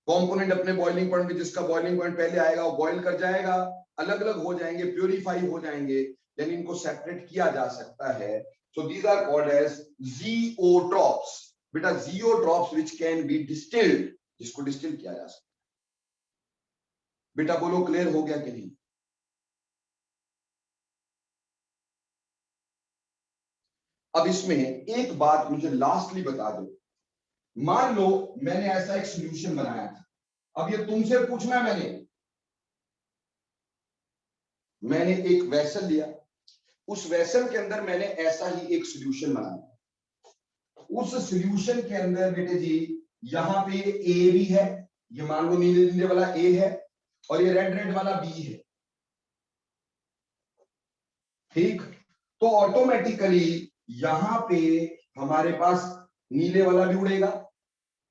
कंपोनेंट अपने बॉइलिंग पॉइंट पे, जिसका बॉइलिंग पॉइंट पहले आएगा वो बॉइल कर जाएगा, अलग अलग हो जाएंगे, प्यूरिफाई हो जाएंगे। यानी इनको सेपरेट किया जा सकता है So these are called as zeotrophs. बेटा zeotrophs which can be distilled, जिसको डिस्टिल किया जा सकता है। बेटा बोलो क्लियर हो गया कि नहीं? अब इसमें एक बात मुझे लास्टली बता दो, मान लो मैंने ऐसा एक सॉल्यूशन बनाया था, अब ये तुमसे पूछना है, मैंने एक वेसल लिया, उस वेसल के अंदर मैंने ऐसा ही एक सॉल्यूशन बनाया, उस सॉल्यूशन के अंदर बेटे जी यहां पे ए भी है, ये मान लो नीले नीले वाला ए है और ये रेड रेड वाला बी है, ठीक? तो ऑटोमेटिकली यहां पे हमारे पास नीले वाला भी उड़ेगा,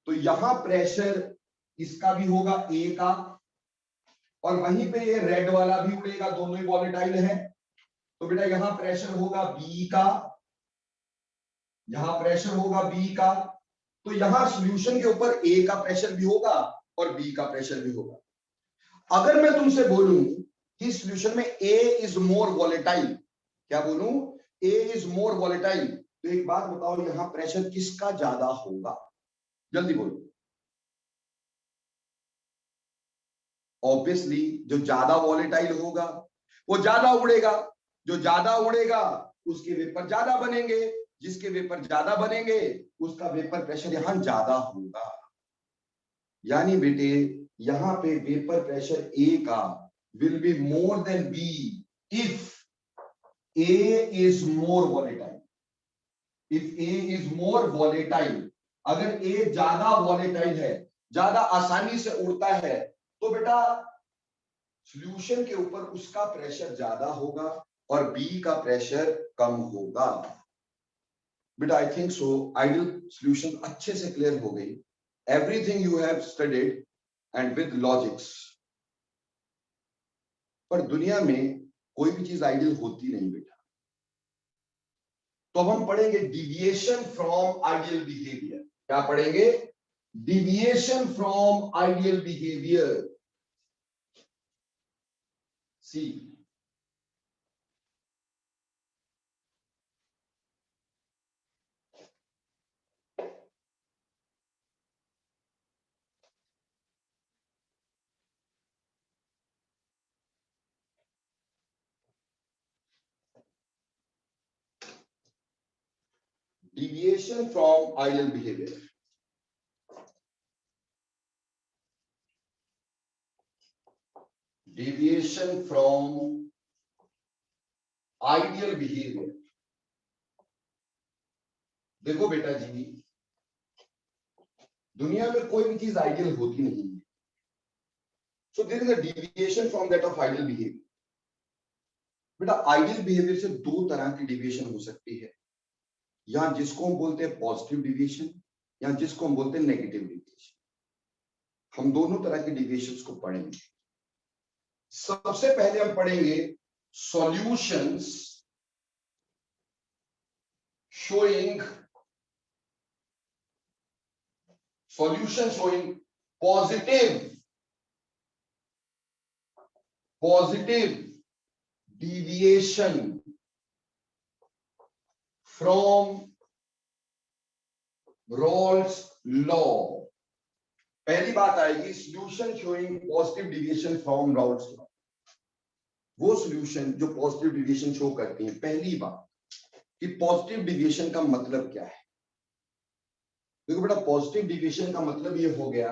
तो यहां प्रेशर इसका भी होगा ए का, और वहीं पे ये रेड वाला भी उड़ेगा, दोनों ही वॉलेटाइल है, तो बेटा यहां प्रेशर होगा बी का, यहां प्रेशर होगा बी का, तो यहां सॉल्यूशन के ऊपर ए का प्रेशर भी होगा और बी का प्रेशर भी होगा। अगर मैं तुमसे बोलूं कि सॉल्यूशन में ए इज मोर वॉलेटाइल, क्या बोलूं? ए इज मोर वॉलेटाइल, तो एक बात बताओ यहां प्रेशर किसका ज्यादा होगा? जल्दी बोलो। ऑब्वियसली जो ज्यादा वॉलेटाइल होगा वो ज्यादा उड़ेगा, जो ज्यादा उड़ेगा उसके वेपर ज्यादा बनेंगे, जिसके वेपर ज्यादा बनेंगे उसका वेपर प्रेशर यहां ज्यादा होगा। यानी बेटे यहां पे वेपर प्रेशर ए का will be more than B if A is more volatile. If A is more volatile, अगर ए ज्यादा वॉलेटाइल है, ज्यादा आसानी से उड़ता है, तो बेटा सॉल्यूशन के ऊपर उसका प्रेशर ज्यादा होगा और बी का प्रेशर कम होगा। बेटा I think so ideal solution अच्छे से क्लियर हो गई, everything you have studied and with logics. पर दुनिया में कोई भी चीज आइडियल होती नहीं बेटा, तो अब हम पढ़ेंगे डिविएशन फ्रॉम आइडियल बिहेवियर। क्या पढ़ेंगे? Deviation from ideal behaviour. See deviation from ideal behavior. Deviation from ideal behavior. देखो बेटा जी, दुनिया में कोई भी चीज आइडियल होती नहीं है, so there is a deviation from that of ideal behavior. बेटा आइडियल बिहेवियर से दो तरह की डिविएशन हो सकती है, या जिसको हम बोलते हैं पॉजिटिव डिविएशन, या जिसको हम बोलते हैं नेगेटिव डिविएशन। हम दोनों तरह के डिविएशंस को पढ़ेंगे। सबसे पहले हम पढ़ेंगे solutions showing positive deviation from Rolle's law। पहली बात आएगी solution showing positive deviation from Raoult's law. वो सॉल्यूशन जो पॉजिटिव डिविएशन शो करती हैं। पहली बात कि पॉजिटिव डिविएशन का मतलब क्या है? देखो बेटा पॉजिटिव डिविएशन का मतलब ये हो गया,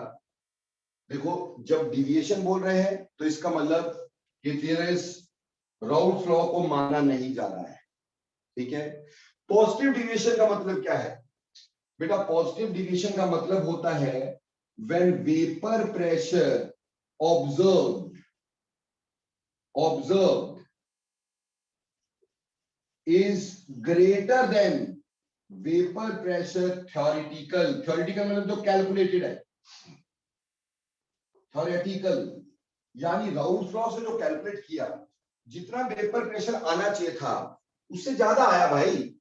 देखो जब डिविएशन बोल रहे हैं तो इसका मतलब कि रॉल्स लॉ को माना नहीं जा रहा है, ठीक है। पॉजिटिव डिविएशन का मतलब क्या है बेटा? पॉजिटिव डिविएशन का मतलब होता है when vapor pressure observed is greater than vapor pressure theoretical मतलब जो कैलकुलेटेड है, theoretical यानी राउल्स लॉ से जो कैलकुलेट किया, जितना वेपर प्रेशर आना चाहिए था उससे ज्यादा आया भाई,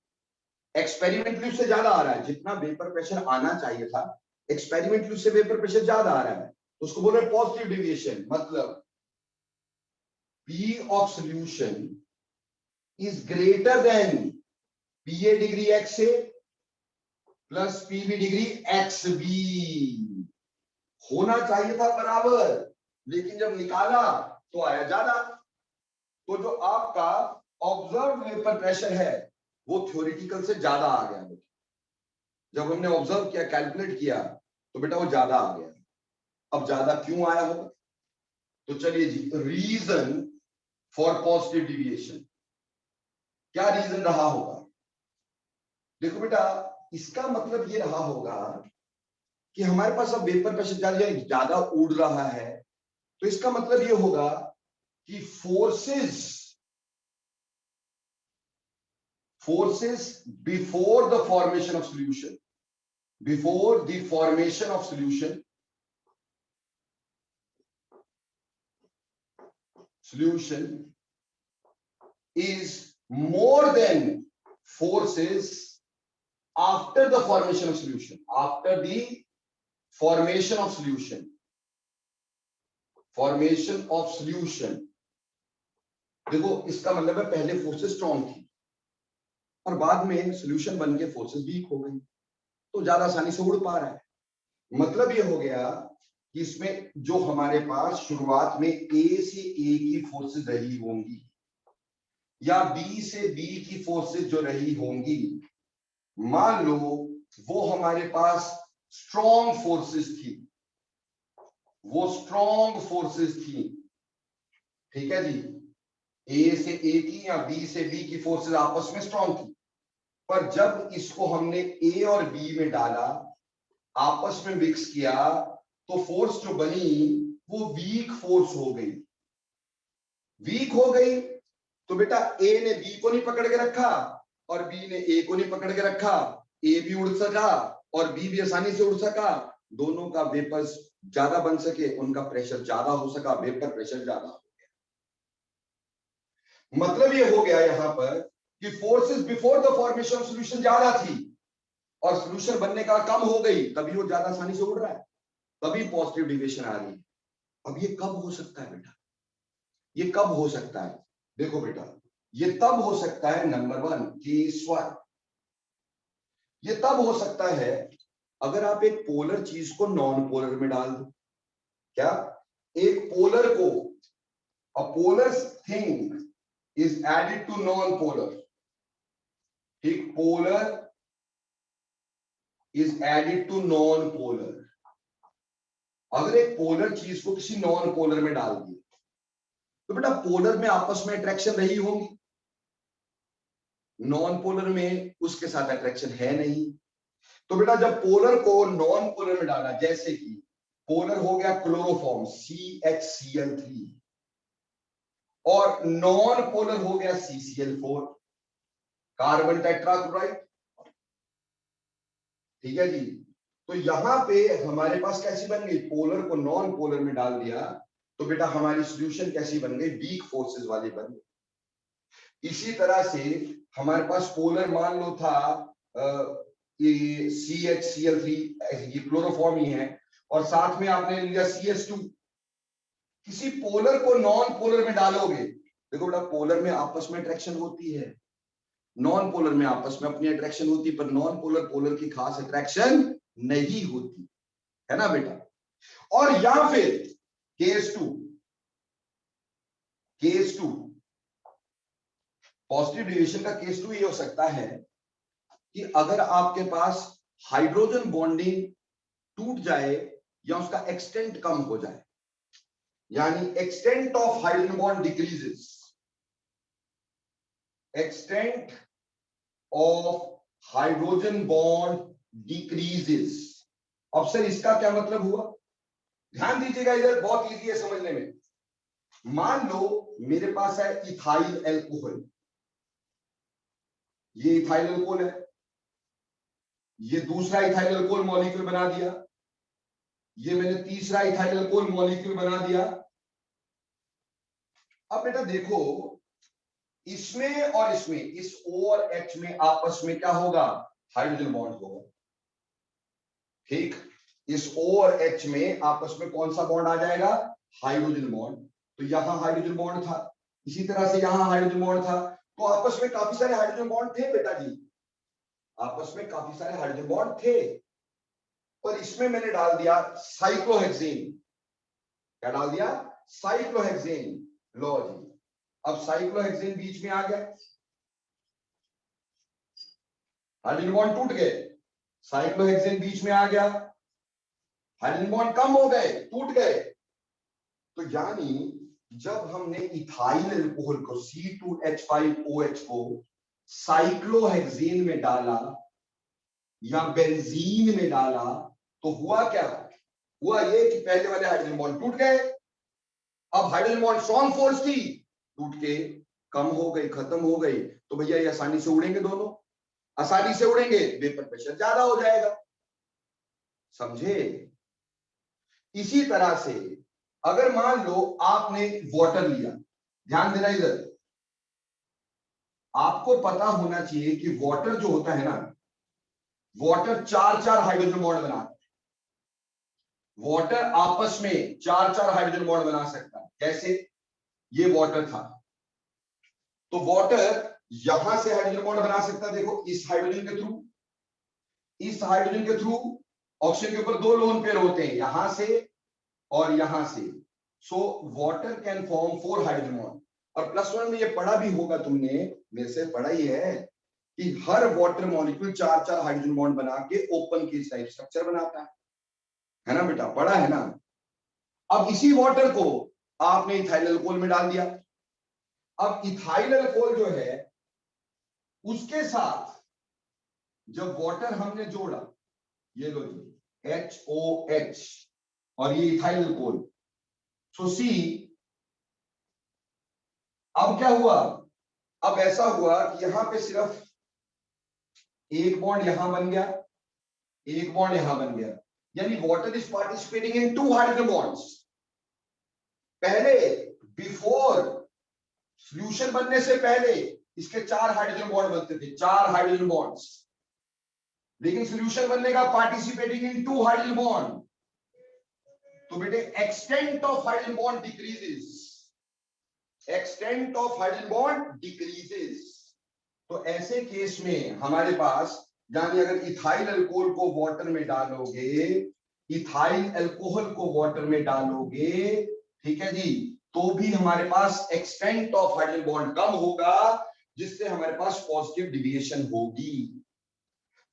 एक्सपेरिमेंटली उससे ज्यादा आ रहा है। जितना वेपर प्रेशर आना चाहिए था एक्सपेरिमेंटली उससे वेपर प्रेशर ज्यादा आ रहा है, तो उसको बोल रहे हैं पॉजिटिव डिविएशन। मतलब P of solution is greater than PA degree XA plus PB degree XB होना चाहिए था बराबर, लेकिन जब निकाला तो आया ज्यादा। तो जो आपका ऑब्जर्व वेपर प्रेशर है वो थ्योरेटिकल से ज्यादा आ गया। जब हमने ऑब्जर्व किया, कैलकुलेट किया, तो बेटा वो ज्यादा आ गया। अब ज्यादा क्यों आया होगा? तो चलिए जी, रीजन फॉर पॉजिटिव डिविएशन, क्या रीजन रहा होगा? देखो बेटा, इसका मतलब ये रहा होगा कि हमारे पास अब वेपर प्रेशर ज्यादा उड़ रहा है, तो इसका मतलब ये होगा कि forces before the formation of solution, before the formation of solution is more than forces after the formation of solution. After the formation of solution, देखो इसका मतलब है पहले फोर्सेस स्ट्रॉन्ग थी और बाद में सॉल्यूशन बन के फोर्सेस वीक हो गई, तो ज्यादा आसानी से उड़ पा रहा है। मतलब ये हो गया कि इसमें जो हमारे पास शुरुआत में A से A की फोर्सेस रही होंगी या B से B की फोर्सेस जो रही होंगी, मान लो वो हमारे पास स्ट्रॉन्ग फोर्सेस थी, वो स्ट्रॉन्ग फोर्सेस थी, ठीक है जी। A से A की या B से B की फोर्सेस आपस में स्ट्रॉन्ग थी, पर जब इसको हमने A और B में डाला, आपस में मिक्स किया, तो फोर्स जो बनी वो वीक फोर्स हो गई। वीक हो गई तो बेटा A ने B को नहीं पकड़ के रखा और B ने A को नहीं पकड़ के रखा, A भी उड़ सका और B भी आसानी से उड़ सका, दोनों का वेपर्स ज्यादा बन सके, उनका प्रेशर ज्यादा हो सका, वेपर प्रेशर ज्यादा हो गया। मतलब ये हो गया यहां पर कि forces before the formation of solution ज्यादा थी और सॉल्यूशन बनने का कम हो गई, तभी वो ज्यादा आसानी से उड़ रहा है, तभी पॉजिटिव डिविएशन आ रही है। अब ये कब हो सकता है बेटा? ये कब हो सकता है? देखो बेटा, ये तब हो सकता है, नंबर 1 केस 1, ये तब हो सकता है अगर आप एक पोलर चीज को नॉन पोलर में डाल दो। क्या? एक पोलर को, a polar thing is added to non polar, ठीक, polar is added to non polar. अगर एक पोलर चीज को किसी नॉन पोलर में डाल दिया तो बेटा पोलर में आपस में अट्रैक्शन रही होंगी, नॉन पोलर में उसके साथ अट्रैक्शन है नहीं। तो बेटा जब पोलर को नॉन पोलर में डाला, जैसे कि पोलर हो गया क्लोरोफॉर्म CHCl3 और नॉन पोलर हो गया CCl4, कार्बन टेट्राक्लोराइड, ठीक है जी। तो यहां पे हमारे पास कैसी बन गई? पोलर को नॉन पोलर में डाल दिया तो बेटा हमारी सॉल्यूशन कैसी बन गई? वीक फोर्सेस वाली बन गई। इसी तरह से हमारे पास पोलर मान लो था ये CHCl3, ये क्लोरोफॉर्म ही है, और साथ में आपने लिया CH2। किसी पोलर को नॉन पोलर में डालोगे, देखो बेटा पोलर में आपस में अट्रैक्शन होती है, नॉन पोलर में आपस में अपनी अट्रैक्शन होती है, पर नॉन पोलर पोलर की खास अट्रैक्शन नहीं होती है ना बेटा। और या फिर केस 2 पॉजिटिव डिविएशन का केस 2 ये हो सकता है कि अगर आपके पास हाइड्रोजन बॉन्डिंग टूट जाए या उसका एक्सटेंट कम हो जाए, यानी extent of hydrogen bond decreases, extent of hydrogen bond decreases. अब सर इसका क्या मतलब हुआ? ध्यान दीजिएगा, इधर बहुत इजी है समझने में। मान लो मेरे पास है इथाइल एल्कोहल, ये इथाइल अल्कोहल है, ये दूसरा इथाइल अल्कोहल मॉलिक्यूल बना दिया, ये मैंने तीसरा इथाइल अल्कोहल मॉलिक्यूल बना दिया। अब बेटा देखो, इसमें और इसमें, इस O और H में आपस में क्या होगा? हाइड्रोजन बॉन्ड होगा, ठीक। इस O और H में आपस में कौन सा बॉन्ड आ जाएगा? Hydrogen bond. तो यहां हाइड्रोजन बॉन्ड था, इसी तरह से यहां हाइड्रोजन बॉन्ड था, तो आपस में काफी सारे हाइड्रोजन बॉन्ड थे बेटा जी। आपस में काफी सारे हाइड्रोजन बॉन्ड थे, पर इसमें मैंने डाल दिया साइक्लोहेक्सेन। क्या डाल दिया? साइक्लोहेक्सेन। लो जी, अब साइक्लोहेक्सेन बीच में आ गया, हाइड्रोजन बॉन्ड टूट गए, साइक्लोहेक्सेन बीच में आ गया, हाइड्रोजन बॉन्ड कम हो गए, टूट गए। तो यानी जब हमने इथाइल अल्कोहल को C2H5OH को साइक्लोहेक्सेन में डाला या बेंजीन में डाला, तो हुआ क्या? हुआ ये कि पहले वाले हाइड्रोजन बॉन्ड टूट गए, अब हाइड्रोजन बॉन्ड स्ट्रॉन्ग फोर्स थी, टूट के कम हो गई, खत्म हो गई। तो भैया ये आसानी से उड़ेंगे, दोनों आसानी से उड़ेंगे, वेपर प्रेशर ज्यादा हो जाएगा। समझे? इसी तरह से अगर मान लो आपने वाटर लिया, ध्यान देना इधर, आपको पता होना चाहिए कि वाटर जो होता है ना, वाटर 4-4 हाइड्रोजन बॉन्ड बनाता है। वाटर आपस में 4-4 हाइड्रोजन बॉन्ड बना सकता है। कैसे? ये वाटर था, तो वाटर यहां से हाइड्रोजन बॉन्ड बना सकता है, देखो इस हाइड्रोजन के थ्रू, इस हाइड्रोजन के थ्रू। ऑक्सीजन के ऊपर 2 लोन पेयर होते हैं, यहां से और यहां से। So water can form 4 hydrogen bond. और +1 में ये पढ़ा भी होगा तुमने, मेरे से पढ़ा ही है कि हर वाटर मॉलिक्यूल 4-4 हाइड्रोजन बॉन्ड बना के ओपन केस टाइप स्ट्रक्चर बनाता है ना बेटा? पढ़ा है ना? अब इसी वाटर को आपने इथाइल अल्कोहल में डाल दिया। अब इथाइल अल्कोहल जो है उसके साथ जब वाटर हमने जोड़ा, ये लो जी HOH और ये इथाइल अल्कोहल, सो सी, अब क्या हुआ? अब ऐसा हुआ कि यहां पे सिर्फ एक बॉन्ड यहां बन गया, एक बॉन्ड यहां बन गया, यानी water is participating in 2 hydrogen bonds. पहले बिफोर सॉल्यूशन बनने से पहले इसके 4 हाइड्रोजन बॉन्ड बनते थे, 4 हाइड्रोजन बॉन्ड्स, लेकिन सॉल्यूशन बनने का पार्टिसिपेटिंग इन 2 हाइड्रोजन बॉन्ड। तो बेटे extent of hydrogen bond decreases, extent of hydrogen bond decreases. तो ऐसे केस में हमारे पास, यानी अगर इथाइल अल्कोहल को वाटर में डालोगे, इथाइल अल्कोहल को वाटर में डालोगे, ठीक है जी, तो भी हमारे पास एक्सटेंट ऑफ हाइड्रोजन बॉन्ड कम होगा, जिससे हमारे पास पॉजिटिव डिविएशन होगी।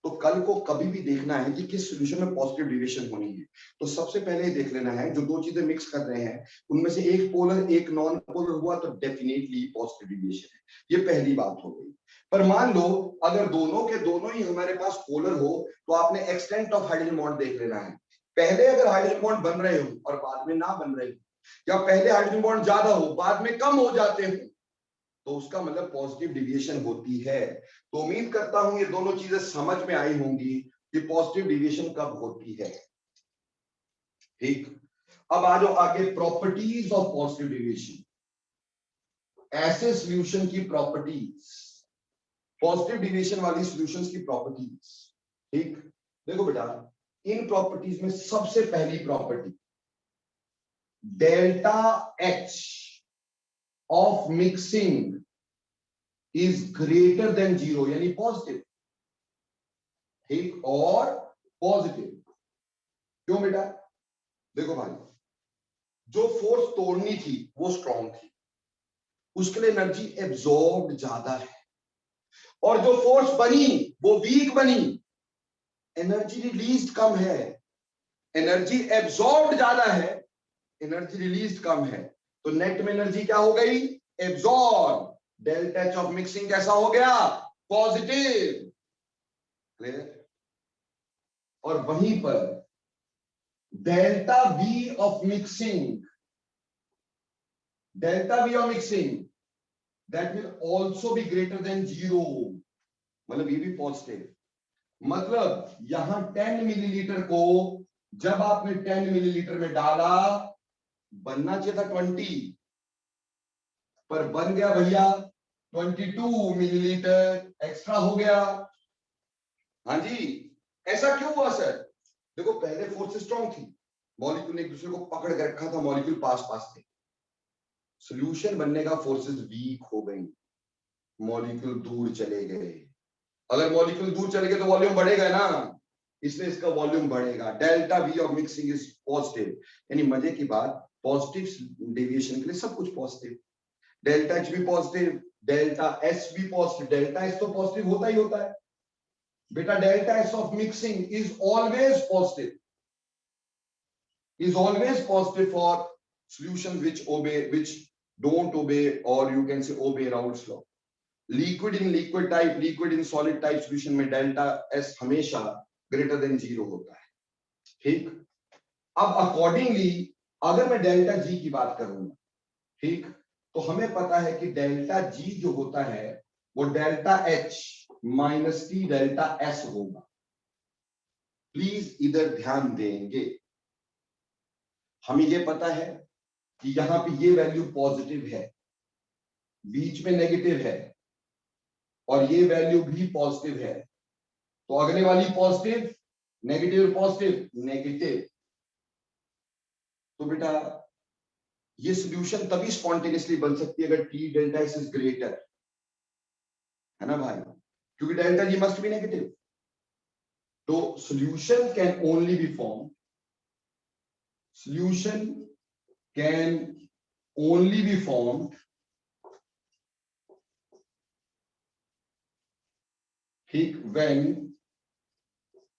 तो कल को कभी भी देखना है कि किस सॉल्यूशन में पॉजिटिव डिविएशन होनी है, तो सबसे पहले देख लेना है जो 2 चीजें मिक्स कर रहे हैं उनमें से एक पोलर एक नॉन पोलर हुआ तो डेफिनेटली पॉजिटिव डिविएशन है। ये पहली बात हो गई। पर मान लो अगर दोनों के दोनों ही हमारे पास पोलर हो, तो आपने एक्सटेंट ऑफ हाइड्रोजन बॉन्ड देख लेना है। पहले अगर हाइड्रोजन बॉन्ड बन रहे हो और बाद में ना बन रहे हो, या पहले हाइड्रोजन बॉन्ड ज्यादा हो बाद में कम हो जाते हो, तो उसका मतलब पॉजिटिव डिविएशन होती है। तो उम्मीद करता हूं ये दोनों चीजें समझ में आई होंगी कि पॉजिटिव डिविएशन कब होती है। ठीक, अब आ जाओ आगे, प्रॉपर्टीज ऑफ पॉजिटिव डिविएशन। ऐसे सॉल्यूशन की प्रॉपर्टीज, पॉजिटिव डिविएशन वाली सॉल्यूशंस की प्रॉपर्टीज। ठीक, देखो बेटा, इन प्रॉपर्टीज में सबसे पहली property, delta H of mixing is greater than 0, यानी पॉजिटिव। ठीक, और पॉजिटिव क्यों बेटा? देखो भाई, जो फोर्स तोड़नी थी वो स्ट्रॉन्ग थी, उसके लिए एनर्जी एब्जॉर्ब ज्यादा है, और जो फोर्स बनी वो वीक बनी, एनर्जी रिलीज कम है। एनर्जी एब्जॉर्ब ज्यादा है, एनर्जी रिलीज कम है, तो नेट में एनर्जी क्या हो गई? Absorb. Delta H of mixing कैसा हो गया? पॉजिटिव। क्लियर? और वहीं पर delta V of mixing, delta V of mixing that will also be greater than 0, मतलब ये भी पॉजिटिव। मतलब यहां 10 मिलीलीटर को जब आपने 10 मिलीलीटर में डाला, बनना चाहिए था 20, पर बन गया भैया 22 मिलीलीटर, एक्स्ट्रा हो गया। हाँ जी, ऐसा क्यों हुआ सर? देखो पहले फोर्स स्ट्रॉन्ग थी, मॉलिक्यूल ने एक दूसरे को पकड़ के रखा था, मॉलिक्यूल पास पास थे। सॉल्यूशन बनने का फोर्सेस वीक हो गई, मॉलिक्यूल दूर चले गए, अगर मॉलिक्यूल दूर चले गए तो वॉल्यूम बढ़ेगा ना, इसलिए इसका वॉल्यूम बढ़ेगा। Delta V of mixing is positive, यानी मजे की बात पॉजिटिव डेविएशन के लिए सब कुछ पॉजिटिव। डेल्टा एच भी पॉजिटिव, डेल्टा एस भी पॉजिटिव। डेल्टा एस तो पॉजिटिव होता ही होता है बेटा। Delta S of mixing is always positive, is always positive for solutions which don't obey, or you can say obey Raoult's law. Liquid in liquid type, liquid in solid type solution में डेल्टा एस हमेशा ग्रेटर देन 0 होता है। ठीक, अब अकॉर्डिंगली अगर मैं डेल्टा जी की बात करूंगा, ठीक, तो हमें पता है कि डेल्टा जी जो होता है वो delta H minus T delta S होगा। प्लीज इधर ध्यान देंगे, हमें ये पता है कि यहां पे ये वैल्यू पॉजिटिव है, बीच में नेगेटिव है, और ये वैल्यू भी पॉजिटिव है, तो अगले वाली पॉजिटिव, नेगेटिव पॉजिटिव नेगेटिव। तो बेटा ये सॉल्यूशन तभी स्पॉन्टेनियसली बन सकती है अगर T delta S is greater, है ना भाई, क्योंकि delta G must be negative. तो solution can only be form, solution can only be formed ठीक when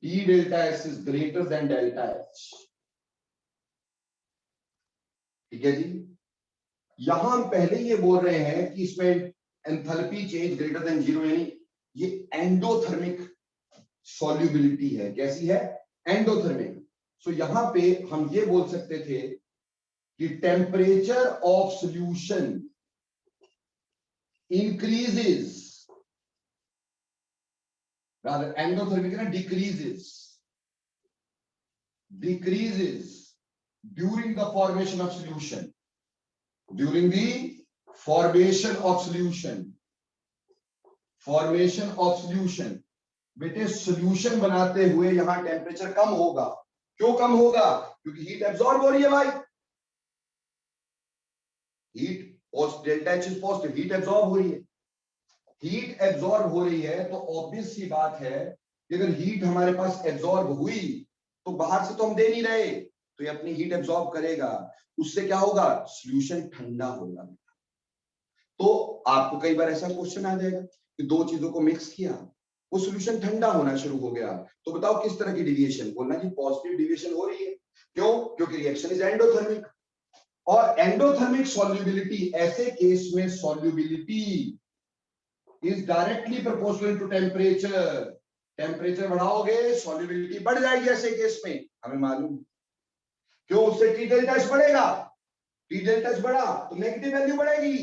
T delta S is greater than delta H। ठीक है जी, यहां हम पहले ये बोल रहे हैं कि इसमें एंथैल्पी चेंज ग्रेटर देन 0, यानी ये एंडोथर्मिक सॉल्युबिलिटी है। कैसी है? एंडोथर्मिक। सो यहां पे हम ये बोल सकते थे कि temperature of solution increases, rather endothermic na decreases during the formation of solution, during the formation of solution। बेटे सॉल्यूशन बनाते हुए यहां टेम्परेचर कम होगा। क्यों कम होगा? क्योंकि हीट एब्जॉर्ब हो रही है भाई, heat delta H is positive, heat absorb हो रही है। हीट एब्जॉर्ब हो रही है तो ऑब्वियस सी बात है कि अगर हीट हमारे पास एब्जॉर्ब हुई तो बाहर से तो हम दे नहीं रहे, तो ये अपनी हीट एब्जॉर्ब करेगा। उससे क्या होगा? सॉल्यूशन ठंडा होगा। तो आपको कई बार ऐसा क्वेश्चन आ जाएगा कि दो चीजों को मिक्स किया, वो सॉल्यूशन ठंडा होना शुरू हो गया, तो बताओ किस तरह की डिविएशन? बोलना जी पॉजिटिव डिविएशन हो रही है। क्यों? क्योंकि रिएक्शन इज एंडोथर्मिक, और एंडोथर्मिक सॉल्युबिलिटी, ऐसे केस में solubility is directly proportional to temperature। Temperature बढ़ाओगे सॉल्युबिलिटी बढ़ जाएगी ऐसे केस में, हमें मालूम। क्यों? उससे टी डेल्टा एच बढ़ेगा, टी डेल्टा एच बढ़ा तो नेगेटिव वैल्यू बढ़ेगी,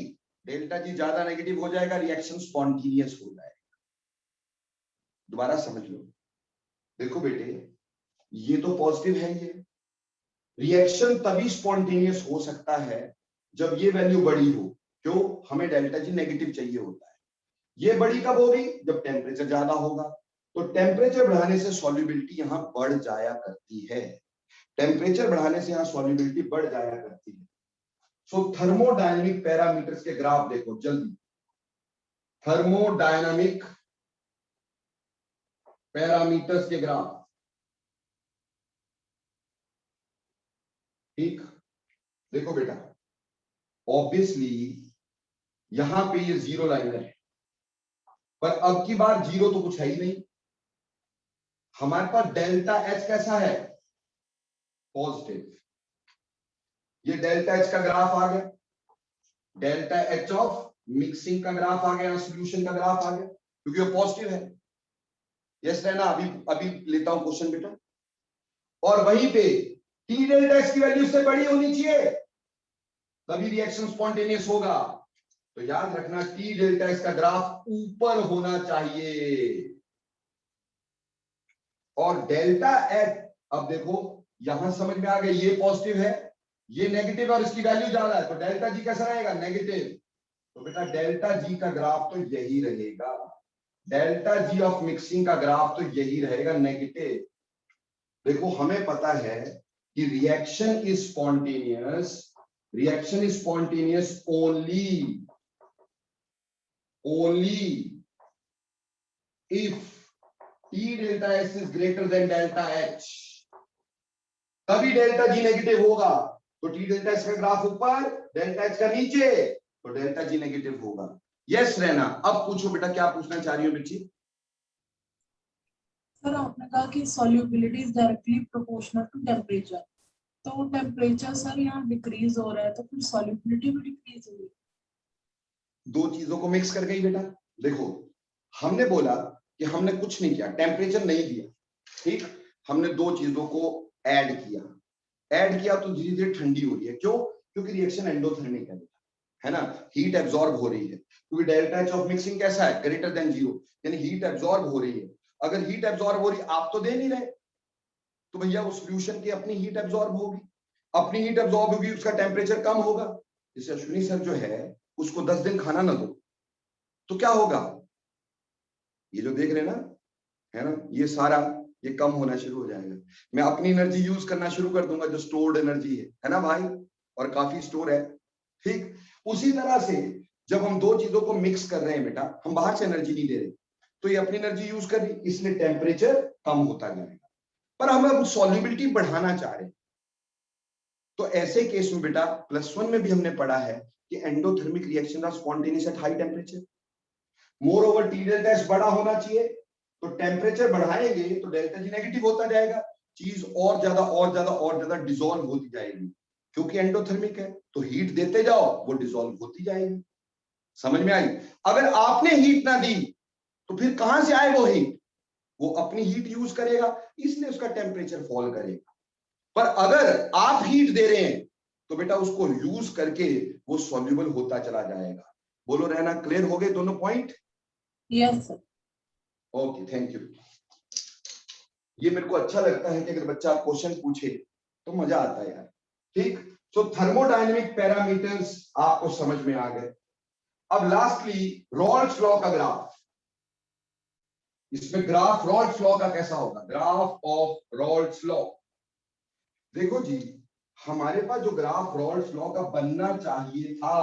डेल्टा जी ज्यादा नेगेटिव हो जाएगा, रिएक्शन स्पॉन्टेनियस हो जाएगा। दोबारा समझ लो, देखो बेटे ये तो पॉजिटिव है, ये रिएक्शन तभी स्पॉन्टेनियस हो सकता है जब ये वैल्यू बड़ी हो। क्यों? हमें डेल्टा जी नेगेटिव चाहिए होता है। ये बड़ी कब होगी? जब टेम्परेचर ज्यादा होगा। तो टेम्परेचर बढ़ाने से सॉल्युबिलिटी यहां बढ़ जाया करती है, टेम्परेचर बढ़ाने से यहां सॉल्युबिलिटी बढ़ जाया करती है। सो थर्मोडायनामिक पैरामीटर्स के ग्राफ देखो जल्दी, थर्मोडायनामिक पैरामीटर्स के ग्राफ। ठीक, देखो बेटा ऑब्वियसली यहां पे ये जीरो लाइनर है, पर अब की बार जीरो तो कुछ है ही नहीं। हमारे पास डेल्टा एच कैसा है? पॉजिटिव। ये डेल्टा एच का ग्राफ आ गया, डेल्टा एच ऑफ मिक्सिंग का ग्राफ आ गया, सॉल्यूशन का ग्राफ आ गया, क्योंकि वो पॉजिटिव है। यस है ना? अभी लेता हूं क्वेश्चन बेटा, और वहीं पे टी डेल्टा एच की वैल्यू से बड़ी होनी चाहिए, तभी रिएक्शन स्पॉन्टेनियस होगा। तो याद रखना टी डेल्टा एच का ग्राफ ऊपर होना चाहिए, और डेल्टा एच, अब देखो यहां समझ में आ गया, ये पॉजिटिव है, ये नेगेटिव, और इसकी वैल्यू ज्यादा है, तो डेल्टा जी कैसा रहेगा? नेगेटिव। तो बेटा डेल्टा जी का ग्राफ तो यही रहेगा, डेल्टा जी ऑफ मिक्सिंग का ग्राफ तो यही रहेगा, नेगेटिव। देखो हमें पता है कि reaction is spontaneous only if T delta S is greater than delta H, तभी डेल्टा G नेगेटिव होगा। तो T डेल्टा S का ग्राफ ऊपर, डेल्टा H का नीचे, तो डेल्टा G नेगेटिव होगा। यस रहना। अब पूछो बेटा, क्या पूछना चाह रही हो बच्ची? सर आपने कहा कि solubility is directly proportional to temperature, तो टेम्परेचर सर यहाँ डिक्रीज हो रहा है तो फिर सॉल्युबिलिटी भी डिक्रीज होगी। दो चीजों को मिक्स कर गई बेटा। देखो, हमने बोला कि हमने कुछ नहीं किया, टेम्परेचर नहीं दिया, ठीक, हमने दो चीजों को ऐड किया तो धीरे धीरे ठंडी हो रही है। क्यों? क्योंकि रिएक्शन एंडोथर्मिक है ना, हीट एब्जॉर्ब हो रही है, क्योंकि डेल्टा एच ऑफ मिक्सिंग कैसा है, ग्रेटर देन 0, यानी हीट एब्जॉर्ब हो रही है। अगर हीट एब्जॉर्ब हो रही है, आप तो दे नहीं रहे, तो भैया वो सॉल्यूशन की अपनी हीट एब्जॉर्ब होगी, अपनी हीट एब्जॉर्ब होगी, उसका टेम्परेचर कम होगा। जैसे अश्विनी सर जो है उसको 10 दिन खाना ना दो तो क्या होगा, ये जो देख रहे हैं ना, है ना, ये सारा ये कम होना शुरू हो जाएगा। मैं अपनी एनर्जी यूज करना शुरू कर दूंगा जो स्टोर्ड एनर्जी है ना भाई, और काफी स्टोर है, ठीक। उसी तरह से जब हम दो चीजों को मिक्स कर रहे हैं बेटा, हम बाहर से एनर्जी नहीं दे रहे, तो ये अपनी एनर्जी यूज कर रही, इसलिए टेम्परेचर कम होता जाएगा। पर हम अब सॉल्युबिलिटी बढ़ाना चाह रहे हैं, तो ऐसे केस में बेटा +1 में भी हमने पढ़ा है कि endothermic reaction are spontaneous at high temperature. Moreover T delta S बड़ा होना चाहिए, तो टेम्परेचर बढ़ाएंगे तो डेल्टा जी नेगेटिव होता जाएगा, चीज और ज्यादा डिसॉल्व होती जाएगी, क्योंकि एंडोथर्मिक है तो हीट देते जाओ वो डिसॉल्व होती जाएगी। समझ में आई? अगर आपने हीट ना दी तो फिर कहां से आए वो हीट, वो अपनी हीट यूज करेगा, इसलिए उसका टेम्परेचर फॉल करेगा। पर अगर आप हीट दे रहे हैं तो बेटा उसको यूज करके वो सॉल्युबल होता चला जाएगा। बोलो रहना, क्लियर हो गए दोनों point? Yes sir. Okay, thank you. ये मेरे को अच्छा लगता है कि अगर बच्चा क्वेश्चन पूछे तो मजा आता है यार, ठीक। सो थर्मोडायनेमिक पैरामीटर्स आपको समझ में आ गए। अब लास्टली रॉल्स लॉ का ग्राफ, इसमें ग्राफ रॉल्स लॉ का कैसा होगा, ग्राफ ऑफ रॉल्स लॉ। देखो जी, हमारे पास जो ग्राफ रॉल्स लॉ का बनना चाहिए था,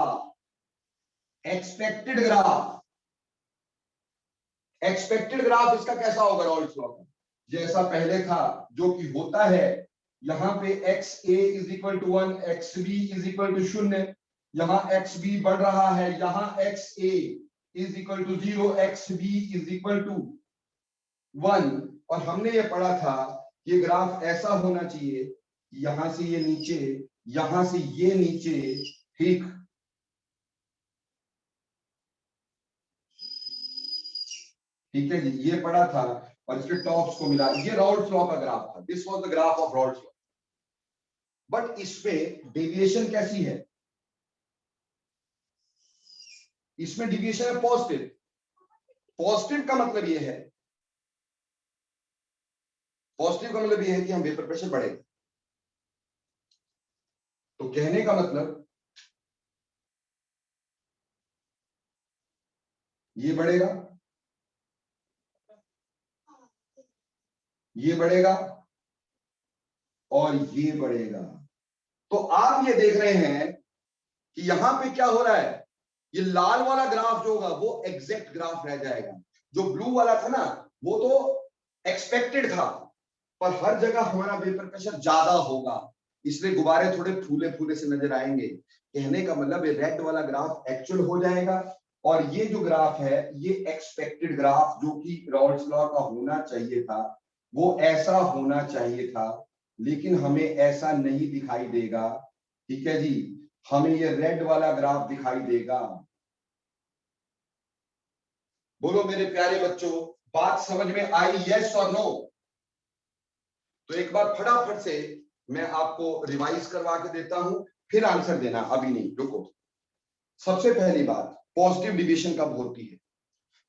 एक्सपेक्टेड ग्राफ इसका कैसा होगा रॉल्स लॉ का, जैसा पहले था, जो कि होता है यहां पे XA is equal to 1, XB is equal to 0, यहां XB बढ़ रहा है, यहां XA is equal to 0, XB is equal to 1। और हमने ये पढ़ा था ये ग्राफ ऐसा होना चाहिए, यहां से ये नीचे, यहां से ये नीचे, ठीक, ठीक है जी, ये पढ़ा था और इसके टॉप्स को मिला, ये रॉल्स लॉ का ग्राफ था, this was the graph of Raoult's law. But इसमें डेविएशन कैसी है, इसमें डेविएशन है पॉजिटिव। पॉजिटिव का मतलब ये है, पॉजिटिव का मतलब ये है कि हम वेपर प्रेशर बढ़ेगा, तो कहने का मतलब ये बढ़ेगा, ये बढ़ेगा और ये बढ़ेगा। तो आप ये देख रहे हैं कि यहां पे क्या हो रहा है, ये लाल वाला ग्राफ जो होगा वो एग्जैक्ट ग्राफ रह जाएगा, जो ब्लू वाला था ना वो तो एक्सपेक्टेड था, पर हर जगह हमारा वेपर प्रेशर ज्यादा होगा, इसलिए गुब्बारे थोड़े फूले फूले से नजर आएंगे। कहने का मतलब ये रेड वाला ग्राफ एक्चुअल हो जाएगा, और ये जो ग्राफ है ये एक्सपेक्टेड ग्राफ, जो कि रॉल्स लॉ का होना चाहिए था, वो ऐसा होना चाहिए था, लेकिन हमें ऐसा नहीं दिखाई देगा, ठीक है जी, हमें ये रेड वाला ग्राफ दिखाई देगा। बोलो मेरे प्यारे बच्चों, बात समझ में आई, यस और नो? तो एक बार फटाफट से मैं आपको रिवाइज करवा के देता हूं, फिर आंसर देना, अभी नहीं, रुको। सबसे पहली बात, पॉजिटिव डिविएशन कब होती है?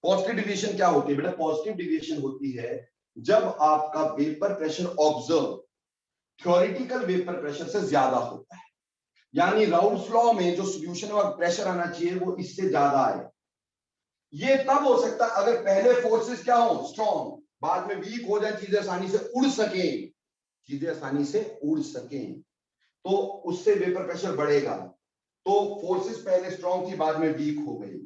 पॉजिटिव डिविएशन क्या होती है बेटा? पॉजिटिव डिविएशन होती है जब आपका vapour pressure observe theoretical vapour pressure से ज्यादा होता है, यानी राउल्स लॉ में जो सॉल्यूशन में प्रेशर आना चाहिए वो इससे ज्यादा आए। ये तब हो सकता है अगर पहले फोर्सेस क्या हो, स्ट्रॉन्ग, बाद में वीक हो जाए, चीजें आसानी से उड़ सके, चीजें आसानी से उड़ सकें, तो उससे वेपर प्रेशर बढ़ेगा। तो फोर्सेस पहले स्ट्रॉन्ग थी, बाद में वीक हो गई।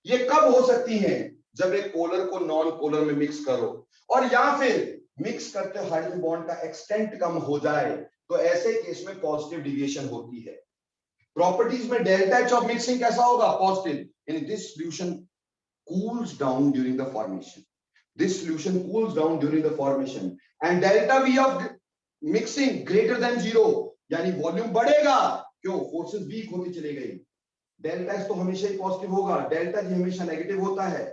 ये कब हो सकती है? जब एक पोलर को नॉन पोलर में मिक्स करो, और या फिर मिक्स करते हाइड्रोजन बॉन्ड का एक्सटेंट कम हो जाए, तो ऐसे केस में पॉजिटिव डिविएशन होती है। प्रॉपर्टीज में डेल्टा एच ऑफ मिक्सिंग कैसा होगा? Positive. In this solution cools down during the formation. This solution cools down during the formation and delta V of mixing greater than 0, यानी वॉल्यूम बढ़ेगा। क्यों? फोर्सेस वीक होती चली गई। डेल्टा एस तो हमेशा ही पॉजिटिव होगा, डेल्टा जी हमेशा नेगेटिव होता है।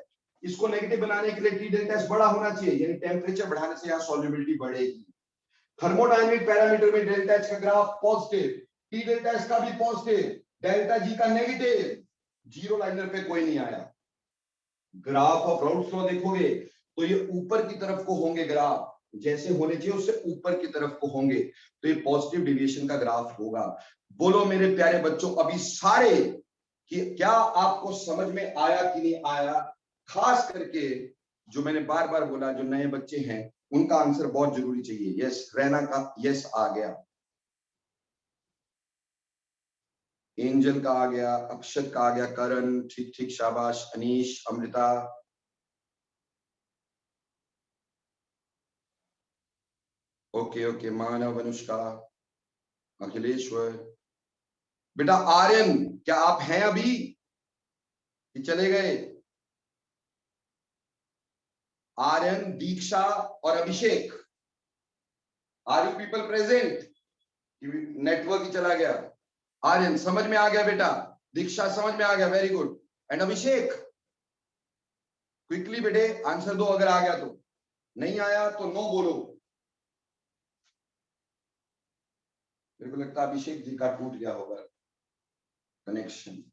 इसको नेगेटिव बनाने के लिए टी डेल्टा एस बड़ा होना चाहिए, यानी टेम्परेचर बढ़ाने से यहाँ सॉल्युबिलिटी बढ़ेगी। थर्मोडायनेमिक पैरामीटर में डेल्टा एच का graph positive, T delta S का भी पॉजिटिव, डेल्टा जी का नेगेटिव। जीरो लाइनर पे कोई नहीं आया। ग्राफ ऑफ राउल्ट्स लॉ देखोगे तो ये ऊपर की तरफ को होंगे, ग्राफ जैसे होने चाहिए उससे ऊपर की तरफ को होंगे, तो ये पॉजिटिव डेविएशन का ग्राफ होगा। बोलो मेरे प्यारे बच्चों, अभी सारे कि क्या आपको समझ में आया कि नहीं आया? खास करके जो मैंने बार बार बोला, जो नए बच्चे हैं उनका आंसर बहुत जरूरी चाहिए। यस, रैना का यस आ गया, एंजल का आ गया, अक्षत का आ गया, करण ठीक ठीक, शाबाश, अनीश, अमृता, ओके ओके, मानव, अनुष्का, अखिलेश्वर। बेटा आर्यन, क्या आप हैं अभी कि चले गए? आर्यन, दीक्षा और Abhishek, are you people present? Network ही चला गया। आर्यन समझ में आ गया बेटा, दीक्षा समझ में आ गया, very good. And Abhishek quickly बेटे आंसर दो, अगर आ गया तो। नहीं आया तो नो बोलो। मेरे को लगता है अभिषेक जी का टूट गया होगा कनेक्शन।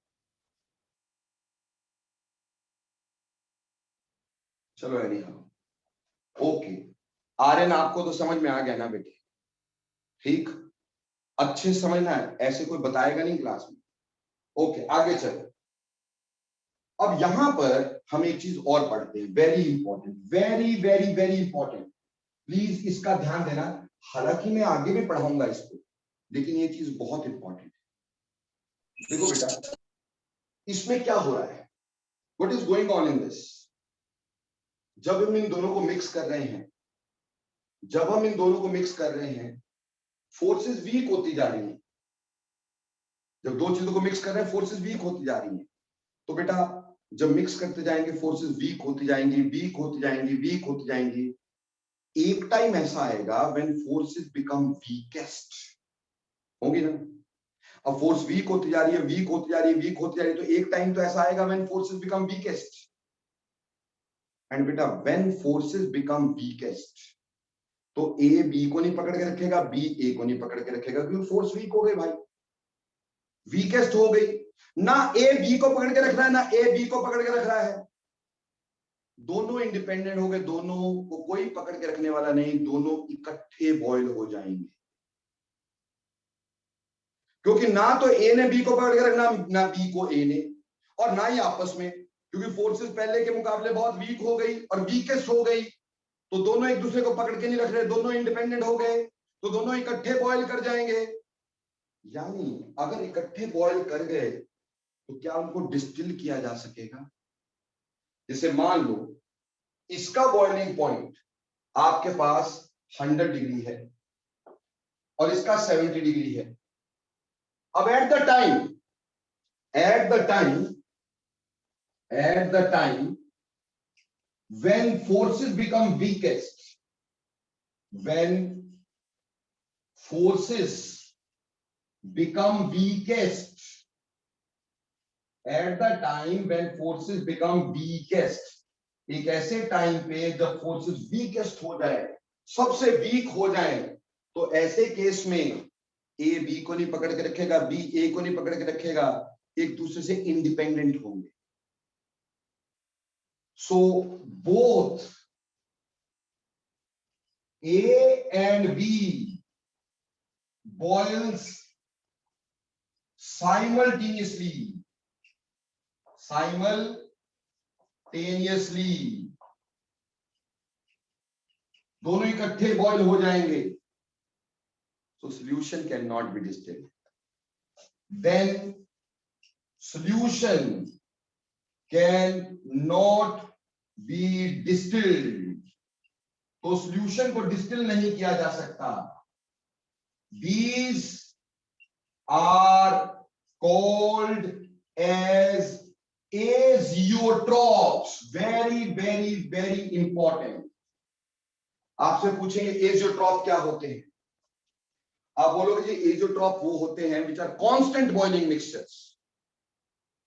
चलो एनी हाउ, ओके। आर्यन आपको तो समझ में आ गया ना बेटे? ठीक, अच्छे समझना है, ऐसे कोई बताएगा नहीं क्लास में। ओके, आगे चलो। अब यहां पर हम एक चीज और पढ़ते हैं, very important, very very very important, please इसका ध्यान देना। हालांकि मैं आगे भी पढ़ाऊंगा इसको, लेकिन ये चीज बहुत इंपॉर्टेंट है। देखो बेटा, इसमें क्या हो रहा है, what is going on in this? जब हम इन दोनों को मिक्स कर रहे हैं, जब हम इन दोनों को मिक्स कर रहे हैं, फोर्सेस वीक होती जा रही हैं। जब दो चीजों को मिक्स कर रहे हैं, फोर्सेस वीक होती जा रही हैं। तो बेटा जब मिक्स करते जाएंगे, फोर्सेस वीक होती जाएंगी, वीक होती जाएंगी, वीक होती जाएंगी। एक टाइम ऐसा आएगा व्हेन फोर्सेस बिकम वीकेस्ट, होगी ना? अब फोर्स वीक होती जा रही है, वीक होती जा रही है, वीक होती जा रही है, तो एक टाइम तो ऐसा आएगा when forces become weakest. And बेटा व्हेन फोर्सेस बिकम वीकेस्ट, तो ए बी को नहीं पकड़ के रखेगा, बी ए को नहीं पकड़ के रखेगा, क्योंकि फोर्स वीक हो गई भाई, वीकेस्ट हो गई। ना ए बी को पकड़ के रख रहा है, ना ए बी को पकड़ के रख रहा है, दोनों इंडिपेंडेंट हो गए, दोनों को कोई पकड़ के रखने वाला नहीं, दोनों इकट्ठे बॉयल हो जाएंगे। क्योंकि ना तो ए ने बी को पकड़ के रखना, ना बी को ए ने, और ना ही आपस में, क्योंकि फोर्सेस पहले के मुकाबले बहुत वीक हो गई और वीकेस्ट हो गई, तो दोनों एक दूसरे को पकड़ के नहीं रख रहे, दोनों इंडिपेंडेंट हो गए, तो दोनों इकट्ठे बॉयल कर जाएंगे। यानी अगर इकट्ठे बॉयल कर गए तो क्या उनको डिस्टिल किया जा सकेगा? जैसे मान लो इसका बॉइलिंग पॉइंट आपके पास 100 डिग्री है और इसका 70 डिग्री है। अब at the time when forces become weakest, when forces become weakest, at the time when forces become weakest, एक ऐसे टाइम पे जब फोर्सेस वीकेस्ट हो जाए, सबसे वीक हो जाए, तो ऐसे केस में ए बी को नहीं पकड़ के रखेगा, बी ए को नहीं पकड़ के रखेगा, एक दूसरे से इंडिपेंडेंट होंगे। So both A and B boils simultaneously, दोनों इकट्ठे बॉयल हो जाएंगे। So solution cannot be distilled. Then solution cannot be distilled, तो सॉल्यूशन को डिस्टिल नहीं किया जा सकता। These are called as azeotrophs. Very very very important. आपसे पूछेंगे एजियोट्रॉप क्या होते हैं, आप बोलोगे जी एजियोट्रॉप वो होते हैं which are constant boiling mixtures.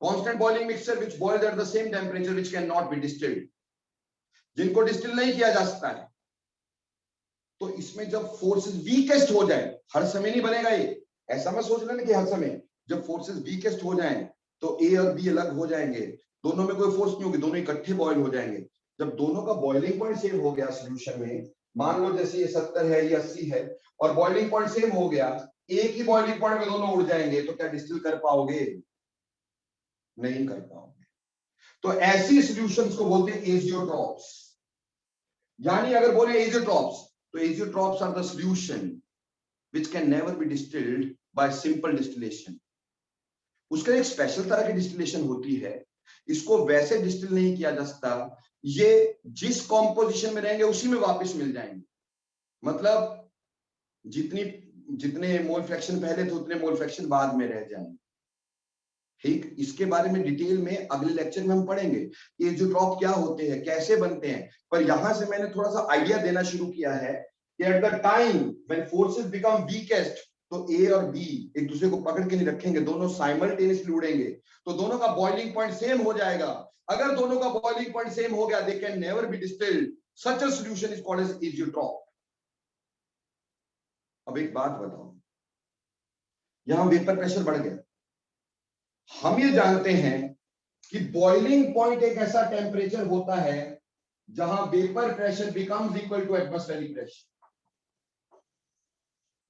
Constant boiling mixture which boils at the same temperature which cannot be distilled, जिनको डिस्टिल नहीं किया जा सकता है। तो इसमें जब फोर्सेस वीकेस्ट हो जाए, हर समय नहीं बनेगा ये, ऐसा मैं सोच लेना कि हर समय, जब फोर्सेस वीकेस्ट हो जाएं तो ए और बी अलग हो जाएंगे, दोनों में कोई फोर्स नहीं होगी, दोनों इकट्ठे बॉयल हो जाएंगे। जब दोनों का बॉइलिंग पॉइंट सेम हो गया सॉल्यूशन में, मान लो जैसे ये 70 है ये 80 है और बॉइलिंग पॉइंट सेम हो गया, एक ही बॉइलिंग पॉइंट में दोनों उड़ जाएंगे, तो क्या डिस्टिल कर पाओगे? नहीं कर पाओगे। तो ऐसी सॉल्यूशंस को बोलते हैं एजियोट्रॉप्स। यानी अगर बोले एजियोट्रॉप्स, तो azeotrophs are the solution which can never be distilled by simple distillation. उसका एक स्पेशल तरह की डिस्टिलेशन होती है, इसको वैसे डिस्टिल नहीं किया जा सकता, ये जिस कॉम्पोजिशन में रहेंगे उसी में वापस मिल जाएंगे। मतलब जितने मोल फ्रैक्शन पहले थे उतने मोल फ्रैक्शन बाद में रह जाएंगे। ठीक, इसके बारे में डिटेल में अगले लेक्चर में हम पढ़ेंगे कि एजियोट्रॉप क्या होते हैं, कैसे बनते हैं। पर यहां से मैंने थोड़ा सा आइडिया देना शुरू किया है कि at the time when forces become weakest, तो ए और बी एक दूसरे को पकड़ के नहीं रखेंगे, दोनों साइमल्टेनियसली उड़ेंगे, तो दोनों का बॉइलिंग पॉइंट सेम हो जाएगा। अगर दोनों का बॉइलिंग पॉइंट सेम हो गया, they can never be distilled, such a solution is called as azeotrope. अब एक बात बताओ, यहां वेपर प्रेशर बढ़ गया, हम ये जानते हैं कि बॉइलिंग पॉइंट एक ऐसा टेम्परेचर होता है जहां vapour pressure becomes equal to atmospheric pressure.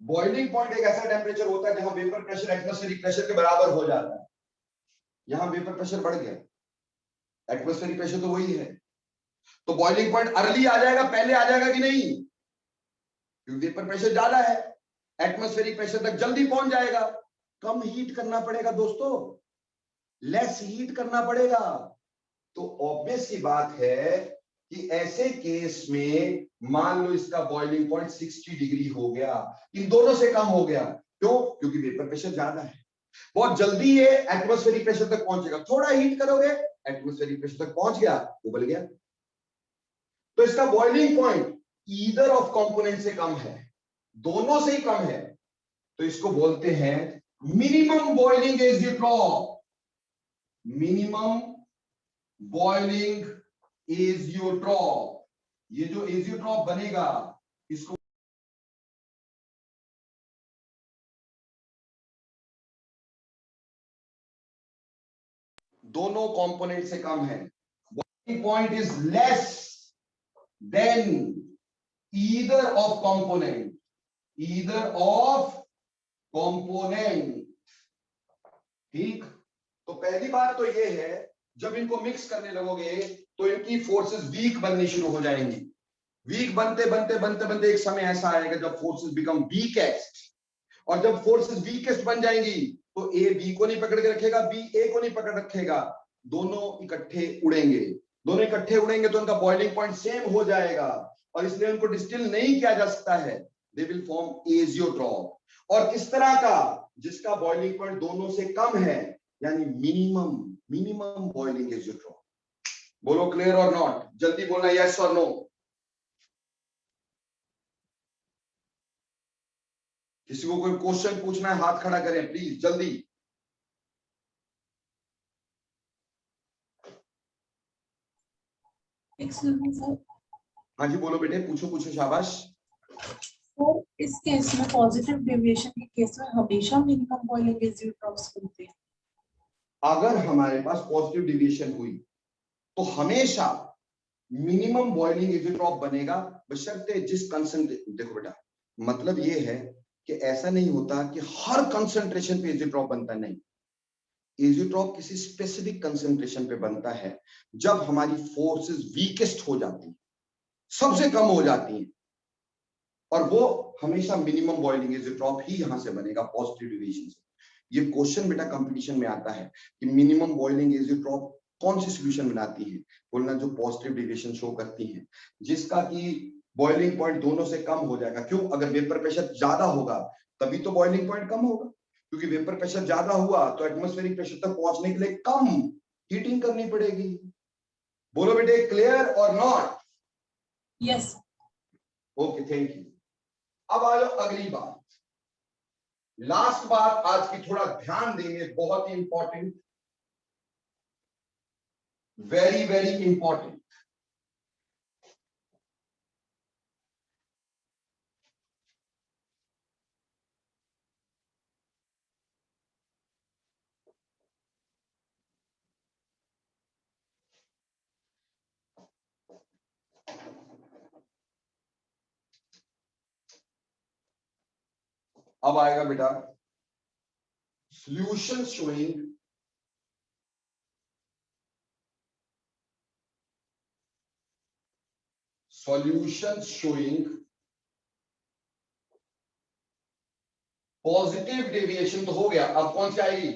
Boiling point एक ऐसा टेम्परेचर होता है जहां वेपर प्रेशर एटमॉस्फेरिक प्रेशर के बराबर हो जाता है। यहां वेपर प्रेशर बढ़ गया, एटमॉस्फेरिक प्रेशर तो वही है, तो बॉइलिंग पॉइंट अर्ली आ जाएगा, पहले आ जाएगा कि नहीं? क्योंकि वेपर प्रेशर ज्यादा है, एटमॉस्फेरिक प्रेशर तक जल्दी पहुंच जाएगा। कम हीट करना पड़ेगा दोस्तों, लेस हीट करना पड़ेगा। तो ऑब्वियस सी बात है कि ऐसे केस में मान लो इसका बॉइलिंग पॉइंट 60 डिग्री हो गया, इन दोनों से कम हो गया, क्यों? क्योंकि वेपर प्रेशर ज्यादा है, बहुत जल्दी ये एटमॉस्फेरिक प्रेशर तक पहुंचेगा। थोड़ा हीट करोगे, एटमॉस्फेरिक प्रेशर तक पहुंच गया, उबल गया। तो इसका boiling point either of component से कम है, दोनों से ही कम है, तो इसको बोलते हैं minimum boiling azeotrope. Minimum boiling azeotrope, ये जो एजियोट्रॉप बनेगा इसको दोनों कंपोनेंट से कम है, boiling point is less than either of component, either of component. ठीक, तो पहली बात तो ये है, जब इनको मिक्स करने लगोगे तो इनकी फोर्सेस वीक बननी शुरू हो जाएंगी। वीक बनते बनते बनते बनते एक समय ऐसा आएगा जब फोर्सेस बिकम वीकेस्ट, और जब फोर्सेस वीकेस्ट बन जाएंगी तो ए बी को नहीं पकड़ के रखेगा, बी ए को नहीं पकड़ रखेगा, दोनों इकट्ठे उड़ेंगे। दोनों इकट्ठे उड़ेंगे तो उनका बॉइलिंग पॉइंट सेम हो जाएगा, और इसलिए उनको डिस्टिल नहीं किया जा सकता है, दे विल फॉर्म एजियोट्रॉप। और किस तरह का? जिसका बॉइलिंग पॉइंट दोनों से कम है, यानी मिनिमम बॉइलिंग एजियोट्रॉप। बोलो क्लियर और नॉट, जल्दी बोलना यस और नो। किसी को कोई क्वेश्चन पूछना है, हाथ खड़ा करें प्लीज, जल्दी। Excuse me sir. हाँ जी बोलो बेटे, पूछो पूछो, शाबाश। सर इस केस में पॉजिटिव डेविएशन के केस में हमेशा मिनिमम बॉइलिंग एजियोट्रॉप्स बनते हैं। अगर हमारे पास पॉजिटिव डिविएशन हुई तो हमेशा मिनिमम बॉइलिंग एजियोट्रॉप बनेगा, बशर्ते जिस कंसंट्रेशन, देखो बेटा मतलब ये है कि ऐसा नहीं होता कि हर कंसंट्रेशन पे एजियोट्रॉप बनता, नहीं। एजियोट्रॉप किसी स्पेसिफिक कंसंट्रेशन पे बनता है जब हमारी फोर्सेस वीकेस्ट हो जाती हैं, सबसे कम हो जाती हैं, और वो हमेशा मिनिमम बॉइलिंग एजियोट्रॉप ही यहां से बनेगा पॉजिटिव डिविएशन से। ये क्वेश्चन बेटा कंपटीशन में आता है कि मिनिमम बॉइलिंग एजियोट्रॉप कौन सी सॉल्यूशन बनाती है? बोलना जो पॉजिटिव डेविएशन शो करती हैं, जिसका कि बॉइलिंग पॉइंट दोनों से कम हो जाएगा। क्यों? अगर वेपर प्रेशर ज्यादा होगा तभी तो बॉइलिंग पॉइंट कम होगा, क्योंकि वेपर प्रेशर ज्यादा हुआ तो एटमॉस्फेरिक प्रेशर तक पहुंचने के लिए कम हीटिंग करनी पड़ेगी। बोलो बेटे, क्लियर और not? Yes. Okay, thank you. अब आ जाओ अगली बात, लास्ट बात आज की, थोड़ा ध्यान देंगे, बहुत ही इंपॉर्टेंट, वेरी वेरी इंपॉर्टेंट। अब आएगा बेटा सॉल्यूशन शोइंग पॉजिटिव डेविएशन तो हो गया, अब कौन सी आएगी?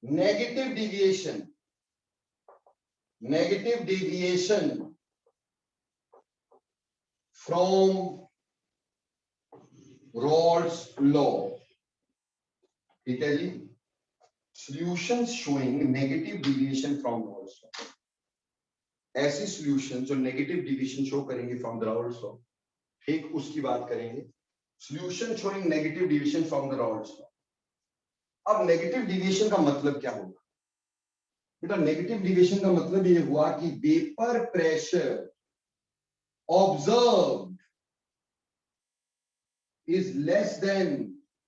Negative deviation. Negative deviation from Raoult's law. ठीक है जी, solution showing negative deviation from Raoult's law. ऐसी सॉल्यूशन जो नेगेटिव डेविएशन शो करेंगे फ्रॉम द रॉल्स लॉ, ठीक उसकी बात करेंगे। Solution showing negative deviation from the Raoult's law. अब नेगेटिव डेविएशन का मतलब क्या होगा बेटा? नेगेटिव डेविएशन का मतलब ये हुआ कि vapour pressure observed is less than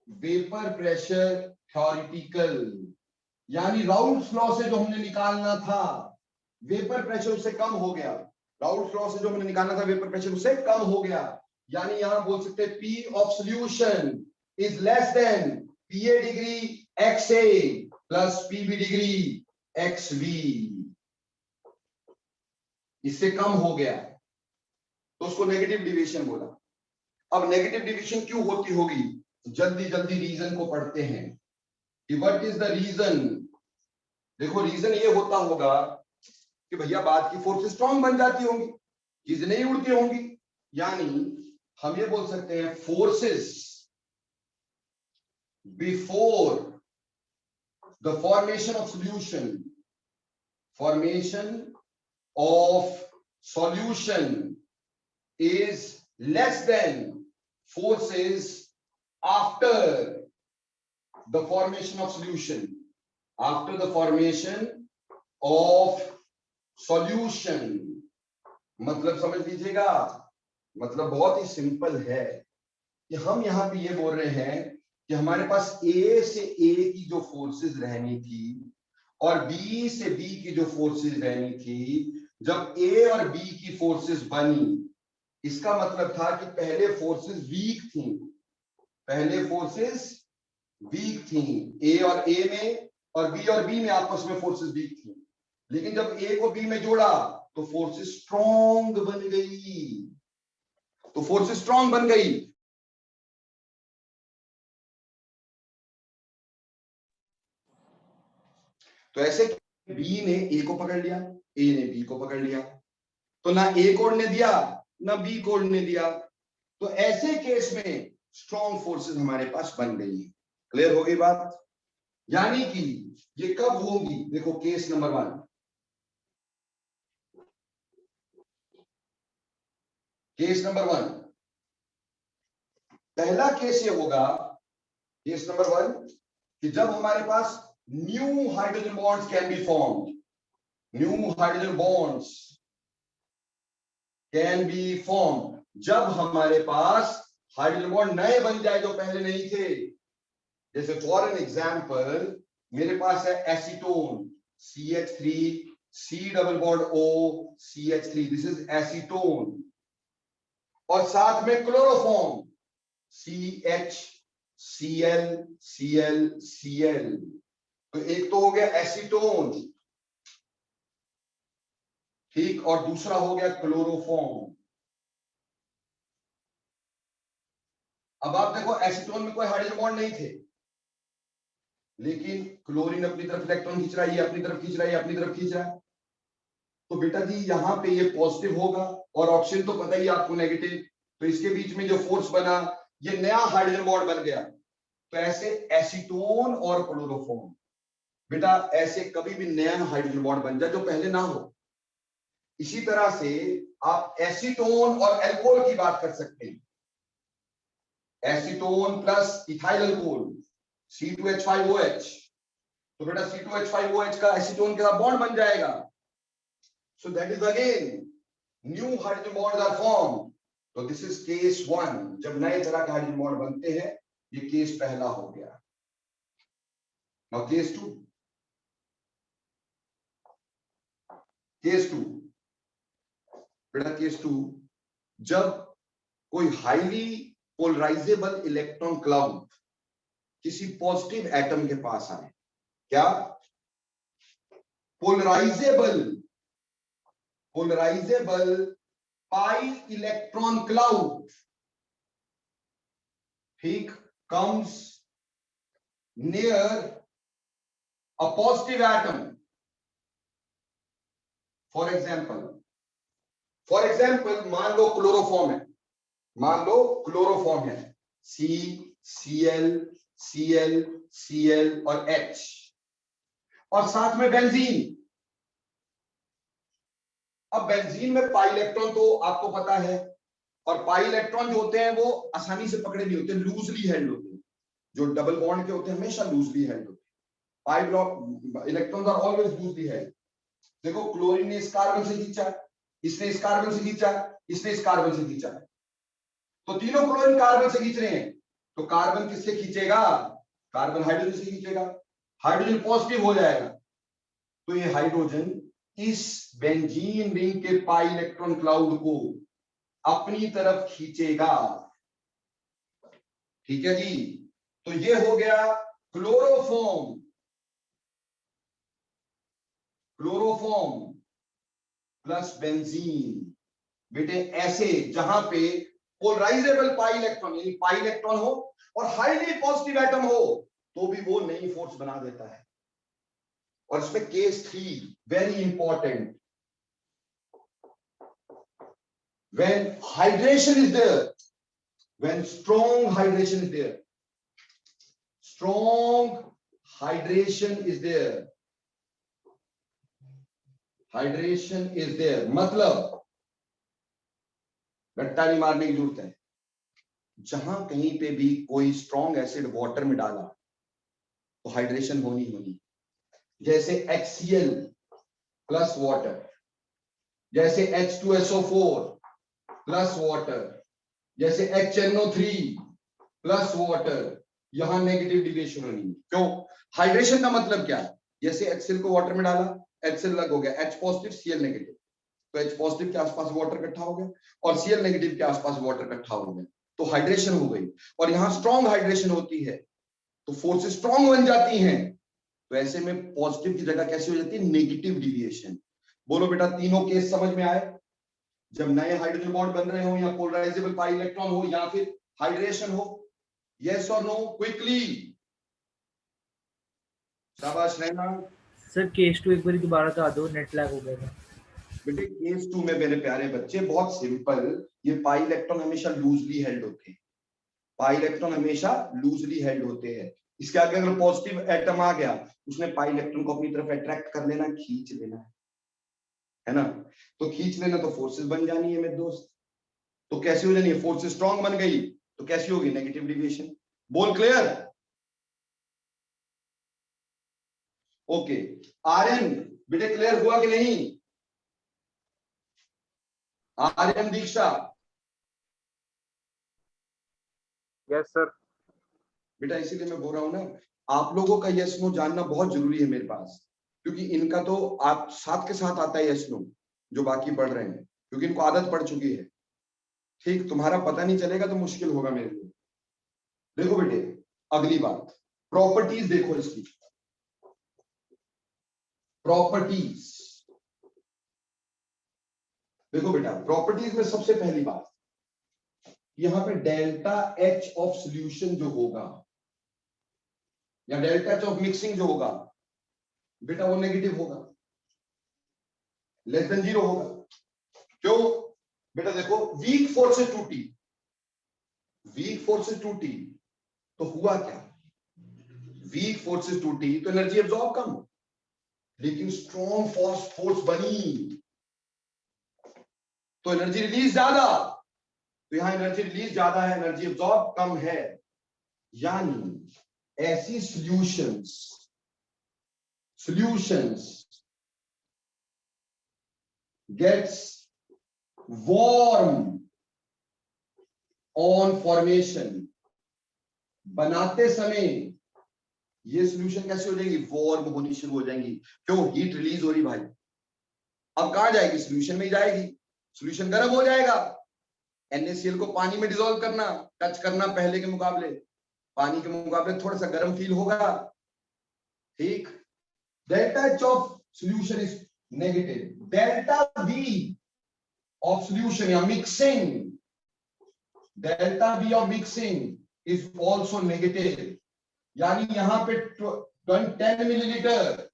vapour pressure theoretical. यानी राउल्ट्स लॉ से जो हमने निकालना था वेपर प्रेशर उससे कम हो गया। राउल्ट्स लॉ से जो हमने निकालना था वेपर प्रेशर उससे कम हो गया। यानी यहां बोल सकते हैं P of solution is less than PA degree XA plus PB degree XB, इससे कम हो गया तो उसको नेगेटिव डेविएशन बोला। अब नेगेटिव डेविएशन क्यों होती होगी? जल्दी जल्दी रीजन को पढ़ते हैं कि व्हाट इज द रीजन। देखो रीजन ये होता होगा कि भैया बाद की फोर्स स्ट्रांग बन जाती होंगी, चीजें नहीं उड़ती होंगी। यानी हम ये बोल सकते हैं forces before the formation of solution is less than forces after the formation of solution. After the formation of solution, मतलब समझ लीजिएगा, मतलब बहुत ही सिंपल है कि हम यहाँ पे ये बोल रहे हैं कि हमारे पास A से A की जो फोर्सेस रहनी थी और B से B की जो फोर्सेस रहनी थी, जब A और B की फोर्सेस बनी, इसका मतलब था कि पहले फोर्सेस वीक थी, पहले फोर्सेस वीक थी A और A में, और B और B में आपस में फोर्सेस वीक थी। लेकिन जब A को B में जोड़ा तो फोर्सेस स्ट्रॉन्ग बन गई, तो फोर्सेस स्ट्रॉन्ग बन गई। तो ऐसे B ने A को पकड़ लिया, A ने B को पकड़ लिया, तो ना A को उड़ने दिया ना B को उड़ने दिया। तो ऐसे केस में स्ट्रॉन्ग फोर्सेस हमारे पास बन गई है। क्लियर हो गई बात? यानी कि ये कब होगी? देखो केस नंबर 1, केस नंबर 1, पहला केस ये होगा, केस नंबर 1, कि जब हमारे पास new hydrogen bonds can be formed, new hydrogen bonds can be formed, जब हमारे पास हाइड्रोजन बॉन्ड नए बन जाए जो पहले नहीं थे। जैसे फॉर एन एग्जांपल मेरे पास है acetone CH3 C double bond O CH3, this is acetone, और साथ में chloroform CH Cl Cl Cl। तो एक तो हो गया एसीटोन, ठीक, और दूसरा हो गया क्लोरोफॉर्म। अब आप देखो एसीटोन में कोई हाइड्रोजन बॉन्ड नहीं थे, लेकिन क्लोरीन अपनी तरफ इलेक्ट्रॉन खींच रहा है, ये अपनी तरफ खींच रहा है, ये अपनी तरफ खींच रहा है, तो बेटा जी यहाँ पे ये पॉजिटिव होगा और ऑप्शन तो पता ही आपको नेगेटिव, तो इसके बीच में जो फोर्स बना, ये नया हाइड्रोजन बॉन्ड बन गया। तो ऐसे एसीटोन और क्लोरोफॉर्म, बेटा ऐसे कभी भी नया हाइड्रोजन बॉन्ड बन जाए जो पहले ना हो। इसी तरह से आप एसीटोन और अल्कोहल की बात कर सकते हैं। Acetone plus ethyl alcohol C2H5OH, तो बेटा C2H5OH का एसीटोन के साथ बॉन्ड बन जाएगा। So that is again new hydrogen bonds are formed. तो दिस इज केस 1, जब नए तरह के हाइड्रोजन बॉन्ड बनते हैं। ये केस पहला हो गया। नाउ केस 2, केस 2 बेटा केस 2, जब कोई हाईली पोलराइजेबल इलेक्ट्रॉन क्लाउड किसी पॉजिटिव एटम के पास आए, क्या पोलराइजेबल पाई इलेक्ट्रॉन क्लाउड, ठीक, comes near a positive atom. For example, मान लो क्लोरोफॉर्म है, Cl और H, और साथ में बेंजीन। अब बेंजीन में पाई इलेक्ट्रॉन तो आपको पता है, और पाई इलेक्ट्रॉन जो होते हैं वो आसानी से पकड़े नहीं होते, लूजली हेल्ड होते हैं। जो डबल बॉन्ड के होते हैं हमेशा लूजली हेल्ड होते हैं। Pi block electrons are always loosely held. देखो क्लोरीन ने इस कार्बन से खींचा, इसने इस कार्बन से खींचा, इसने इस कार्बन से खींचा, तो तीनों क्लोरीन कार्बन से खींच रहे हैं। तो कार्बन किससे खींचेगा? कार्बन हाइड्रोजन से खींचेगा, हाइड्रोजन पॉजिटिव हो जाएगा। तो ये हाइड्रोजन इस बेंजीन रिंग के पाई इलेक्ट्रॉन क्लाउड को अपनी तरफ खींचेगा। ठीक है जी, तो ये हो गया क्लोरोफॉर्म प्लस बेंजीन। बेटे ऐसे जहां पे पोलराइजेबल पाई इलेक्ट्रॉन, यानी पाई इलेक्ट्रॉन हो और हाईली पॉजिटिव एटम हो, तो भी वो नई फोर्स बना देता है। और इसमें case 3 very important, when hydration is there, when strong hydration is there, मतलब रट्टा नहीं मारने की जरूरत है। जहां कहीं पे भी कोई स्ट्रॉन्ग एसिड वाटर में डाला तो हाइड्रेशन होनी। जैसे HCl प्लस वाटर, जैसे H2SO4 प्लस वाटर, जैसे HNO3 प्लस वाटर, यहां नेगेटिव डिविएशन होनी। क्यों? हाइड्रेशन का मतलब क्या है? जैसे HCl को वाटर में डाला, HCl अलग हो गया, H पॉजिटिव Cl नेगेटिव, तो H पॉजिटिव के आसपास वाटर इकट्ठा हो गया और Cl नेगेटिव के आसपास वाटर इकट्ठा हो गया, तो हाइड्रेशन हो गई। और यहां स्ट्रॉन्ग हाइड्रेशन होती है तो फोर्सेस स्ट्रॉन्ग बन जाती हैं। तो ऐसे में पॉजिटिव की जगह कैसी हो जाती है? Negative deviation. बोलो बेटा, तीनों केस समझ में आए? जब नए हाइड्रोजन बॉन्ड बन रहे हो, या पोलराइजेबल पाई इलेक्ट्रॉन हो, या फिर हाइड्रेशन हो, यस और नो, क्विकली। शाबाश रहना। सर केस 2 एक बार दोबारा बता दो, नेट लैग हो गया था। बेटे केस 2 में मेरे प्यारे बच्चे बहुत सिंपल, ये पाई इलेक्ट्रॉन हमेशा लूजली हेल्ड होते हैं। पाई इलेक्ट्रॉन हमेशा लूजली हेल्ड होते हैं। इसके आगे अगर पॉजिटिव एटम आ गया, उसने पाई इलेक्ट्रॉन को अपनी तरफ अट्रैक्ट कर लेना, खींच लेना है ना। तो खींच लेना तो फोर्सेस बन जानी है मेरे दोस्त। तो कैसी हो जानी है? फोर्सेस स्ट्रॉन्ग बन गई तो कैसी होगी? Negative deviation. बोल क्लियर? ओके, आर्यन बेटे क्लियर हुआ कि नहीं? आर्यन दीक्षा? Yes sir. बेटा इसीलिए मैं बोल रहा हूं ना, आप लोगों का यस नो जानना बहुत जरूरी है मेरे पास, क्योंकि इनका तो आप साथ के साथ आता है यस नो, जो बाकी पढ़ रहे हैं, क्योंकि इनको आदत पड़ चुकी है। ठीक, तुम्हारा पता नहीं चलेगा तो मुश्किल होगा मेरे लिए। देखो बेटे, अगली बात, प्रॉपर्टीज देखो इसकी। प्रॉपर्टीज देखो बेटा, प्रॉपर्टीज में सबसे पहली बात, यहां पे डेल्टा H ऑफ सॉल्यूशन जो होगा, या डेल्टा H ऑफ मिक्सिंग जो होगा, बेटा वो नेगेटिव होगा। लेस देन 0 होगा। क्यों बेटा? देखो वीक फोर्सेस टूटी, वीक फोर्सेस टूटी तो हुआ क्या? वीक फोर्सेस टूटी तो एनर्जी एब्जॉर्ब कम, लेकिन स्ट्रॉन्ग फोर्स बनी तो एनर्जी रिलीज ज्यादा। तो यहां एनर्जी रिलीज ज्यादा है, एनर्जी एब्जॉर्ब कम है। यानी ऐसी solutions gets warm on formation, बनाते समय ये सॉल्यूशन कैसे हो जाएंगी? वार्म होनी शुरू हो जाएंगी। क्यों? हीट रिलीज हो रही भाई। अब कहां जाएगी? सॉल्यूशन में ही जाएगी। सॉल्यूशन गर्म हो जाएगा। NaCl को पानी में डिसॉल्व करना, टच करना पहले के मुकाबले, पानी के मुकाबले थोड़ा सा गर्म फील होगा, ठीक। Delta H of solution is negative. Delta V of solution या mixing, delta V of mixing is also negative. यानी यहां पे 10 मिलीलीटर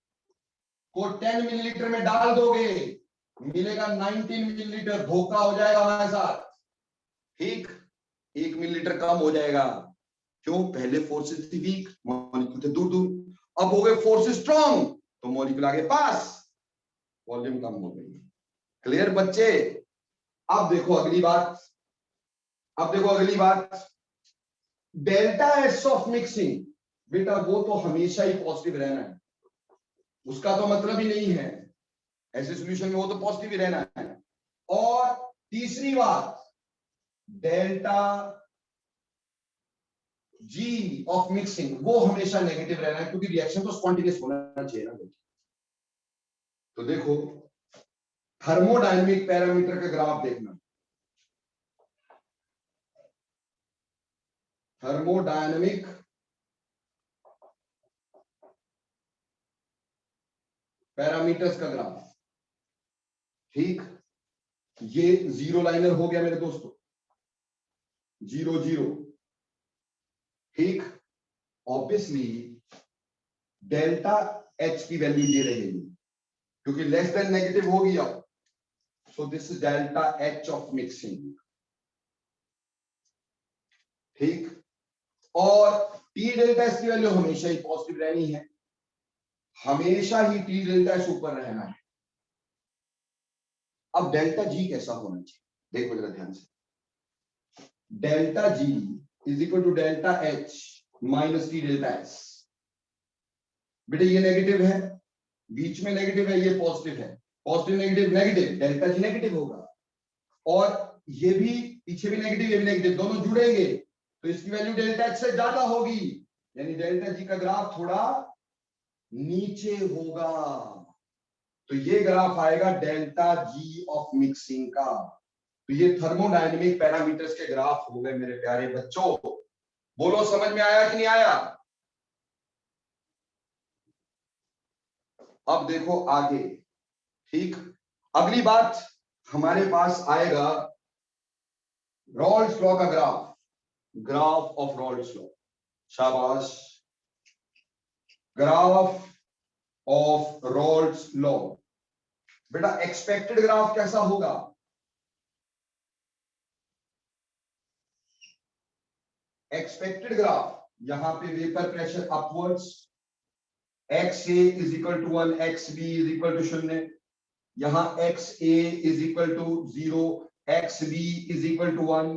को 10 मिलीलीटर में डाल दोगे, मिलेगा 19 मिलीलीटर। धोखा हो जाएगा हमारे साथ, ठीक। 1 मिलीलीटर कम हो जाएगा। क्यों? पहले फोर्सेस थी वीक, मॉलिक्यूल थे दूर दूर, अब हो गए फोर्सेस स्ट्रॉन्ग तो मॉलिक्यूल आगे पास, वॉल्यूम कम हो गई। क्लियर बच्चे? अब देखो अगली बात, डेल्टा एस ऑफ मिक्सिंग, बेटा वो तो हमेशा ही पॉजिटिव रहना है, उसका तो मतलब ही नहीं है। ऐसे सॉल्यूशन में वो तो पॉजिटिव ही रहना है। और तीसरी बात, डेल्टा जी ऑफ मिक्सिंग वो हमेशा नेगेटिव रहना है, क्योंकि रिएक्शन तो स्पॉन्टेनियस होना चाहिए ना। तो देखो थर्मोडायनेमिक पैरामीटर का ग्राफ देखना, थर्मोडायनेमिक पैरामीटर्स का ग्राफ, ठीक। ये जीरो लाइनर हो गया मेरे दोस्तों, 0 0, ठीक। ऑब्वियसली डेल्टा H की वैल्यू ये रहेगी, क्योंकि लेस देन नेगेटिव हो गया। So this is delta H of mixing, ठीक। और T डेल्टा S की वैल्यू हमेशा ही पॉजिटिव रहनी है, हमेशा ही T डेल्टा S ऊपर रहना है। अब डेल्टा G कैसा होना चाहिए? देखो जरा ध्यान से, delta G is equal to delta H minus T delta S। बेटा ये नेगेटिव है, बीच में नेगेटिव है, ये पॉजिटिव है, positive negative negative, delta G negative होगा। और ये भी पीछे भी नेगेटिव, ये भी नेगेटिव, दोनों जुड़ेंगे तो इसकी वैल्यू डेल्टा H से ज्यादा होगी, यानी डेल्टा G का ग्राफ थोड़ा नीचे होगा। तो ये ग्राफ आएगा डेल्टा G ऑफ मिक्सिंग का। तो ये थर्मोडायनेमिक पैरामीटर्स के ग्राफ हो गए मेरे प्यारे बच्चों। बोलो समझ में आया कि नहीं आया? अब देखो आगे, ठीक। अगली बात हमारे पास आएगा रॉल्स लॉ का graph, graph of Raoult's law. शाबाश, ग्राफ ऑफ रॉल्स लॉ। बेटा एक्सपेक्टेड ग्राफ कैसा होगा? एक्सपेक्टेड ग्राफ, यहां पे vapour pressure upwards, XA is equal to 1, XB is equal to 0, यहां XA is equal to 0, XB is equal to 1।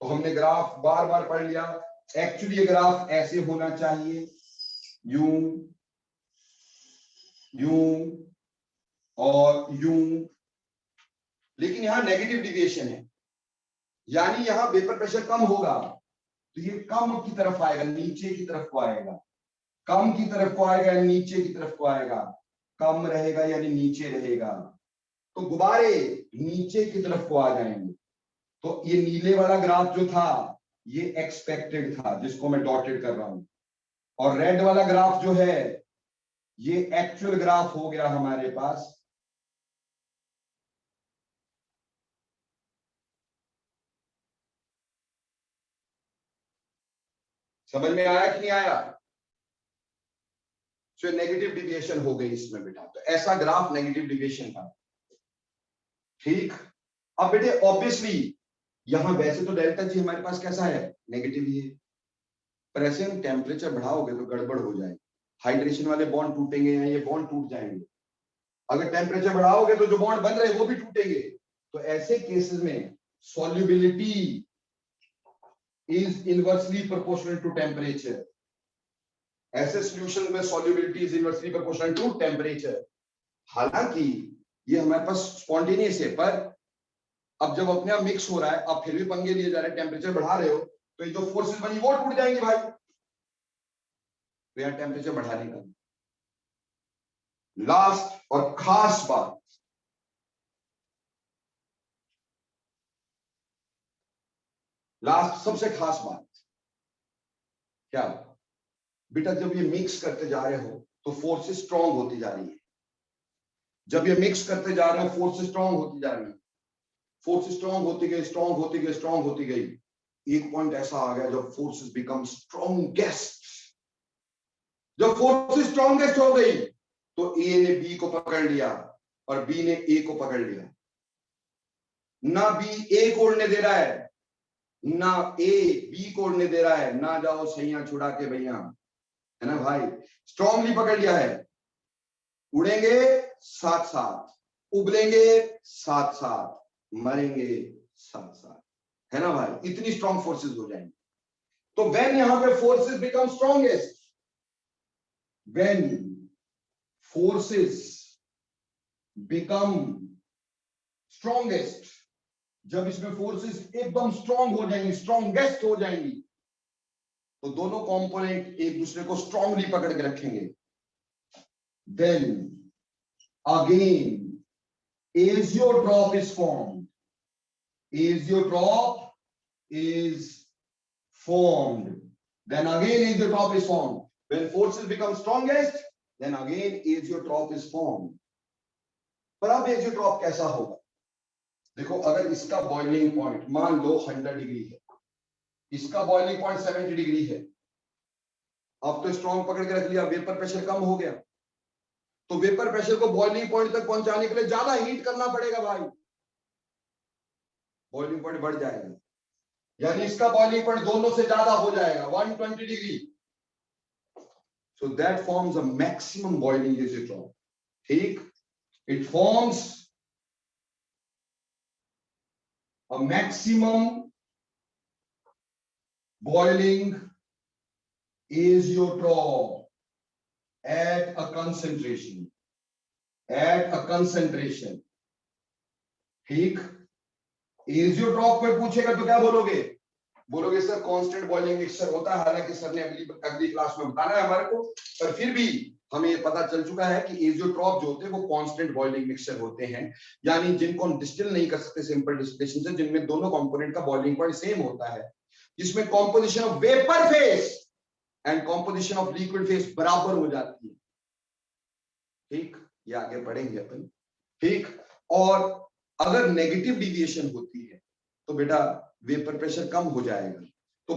तो हमने ग्राफ बार बार पढ़ लिया। एक्चुअली ये ग्राफ ऐसे होना चाहिए, यूं यूं और यूं, लेकिन यहां नेगेटिव डिविएशन है, यानी यहां वेपर प्रेशर कम होगा तो ये कम की तरफ आएगा, नीचे की तरफ को आएगा, कम की तरफ को आएगा या नीचे की तरफ को आएगा, कम रहेगा यानी नीचे रहेगा। तो गुब्बारे नीचे की तरफ को आ जाएंगे। तो ये नीले वाला ग्राफ जो था ये एक्सपेक्टेड था, जिसको मैं डॉटेड कर रहा हूं, और रेड वाला ग्राफ जो है ये एक्चुअल ग्राफ हो गया हमारे पास। समझ में आया कि नहीं आया? सो नेगेटिव डिविएशन हो गई इसमें बेटा। तो ऐसा ग्राफ नेगेटिव डिविएशन का, ठीक। अब बेटे ऑब्वियसली यहां वैसे तो डेल्टा जी हमारे पास कैसा है, नेगेटिव ही है, पर ऐसे हम टेम्परेचर बढ़ाओगे तो गड़बड़ हो जाएगी, हाइड्रेशन वाले बॉन्ड टूटेंगे या ये बॉन्ड टूट जाएंगे। अगर टेम्परेचर बढ़ाओगे तो जो बॉन्ड बन रहे हैं वो भी टूटेंगे। तो ऐसे केसेस में solubility is inversely proportional to temperature. ऐसे सॉल्यूशन में solubility is inversely proportional to temperature. हालांकि ये हमारे पास स्पॉन्टेनियस है, पर अब जब अपने आप मिक्स हो रहा है, अब फिर भी पंगे लिए जा रहे हैं, टेम्परेचर बढ़ा रहे हो, तो ये जो फोर्सेस बनी वो टूट जाएंगी भाई। तो यहां टेम्परेचर बढ़ाने का लास्ट और खास बात, लास्ट सबसे खास बात क्या बेटा, जब ये मिक्स करते जा रहे हो तो फोर्सेस स्ट्रांग होती जा रही है। जब ये मिक्स करते जा रहे हो फोर्सेस स्ट्रांग होती जा रही है, फोर्सेस स्ट्रांग होती गई, स्ट्रांग होती गई, स्ट्रांग होती गई। एक पॉइंट ऐसा आ गया जब फोर्सेस बिकम स्ट्रांगेस्ट। जब फोर्सेस स्ट्रांगेस्ट हो गई तो ए ने बी को पकड़ लिया और बी ने ए को पकड़ लिया। ना बी ए को उड़ने दे रहा है, ना ए बी को उड़ने दे रहा है। ना जाओ सैया छुड़ा के भैया, है ना भाई, स्ट्रांगली पकड़ लिया है। उड़ेंगे साथ साथ, उबलेंगे साथ साथ, मरेंगे साथ साथ, है ना भाई। इतनी स्ट्रांग फोर्सेस हो जाएंगी। तो व्हेन यहां पे forces become strongest, when forces become strongest, जब इसमें फोर्सेस एकदम स्ट्रांग हो जाएंगी, स्ट्रांगेस्ट हो जाएंगी, तो दोनों कंपोनेंट एक दूसरे को स्ट्रांगली पकड़ के रखेंगे। Then again azeotrope is formed. Azeotrope is formed. Then again azeotrope is formed. When forces become strongest, then again azeotrope is formed. पर अब azeotrope कैसा होगा? देखो, अगर इसका बॉइलिंग पॉइंट मान लो 100 डिग्री है, इसका बॉइलिंग पॉइंट 70 डिग्री है। अब तो स्ट्रॉन्ग पकड़ के रख लिया, वेपर प्रेशर कम हो गया, तो वेपर प्रेशर को बॉइलिंग पॉइंट तक पहुंचाने के लिए ज्यादा हीट करना पड़ेगा भाई। बॉइलिंग पॉइंट बढ़ जाएगा, यानी इसका बॉइलिंग पॉइंट दोनों से ज्यादा हो जाएगा, 120 degree. So that forms a maximum boiling azeotrope. ठीक, it forms a maximum boiling azeotrope at a concentration, ठीक। एजियोट्रॉप पे पूछेगा तो क्या बोलोगे? बोलोगे सर कांस्टेंट बॉइलिंग मिक्सचर होता है। हालांकि सर ने अगली क्लास में बताना है हमारे को, पर फिर भी हमें ये पता चल चुका है कि एजियोट्रॉप जो होते हैं वो कांस्टेंट बॉइलिंग मिक्सचर होते हैं, यानी जिनको हम डिस्टिल नहीं कर सकते सिंपल डिस्टिलेशन से, जिनमें दोनों कंपोनेंट का बॉइलिंग पॉइंट सेम होता है, जिसमें composition of vapour phase and composition of liquid phase बराबर हो जाती है। ठीक, ये आगे पढ़ेंगे अपन। ठीक, और अगर नेगेटिव डिविएशन होती है तो बेटा वेपर प्रेशर कम हो जाएगा, तो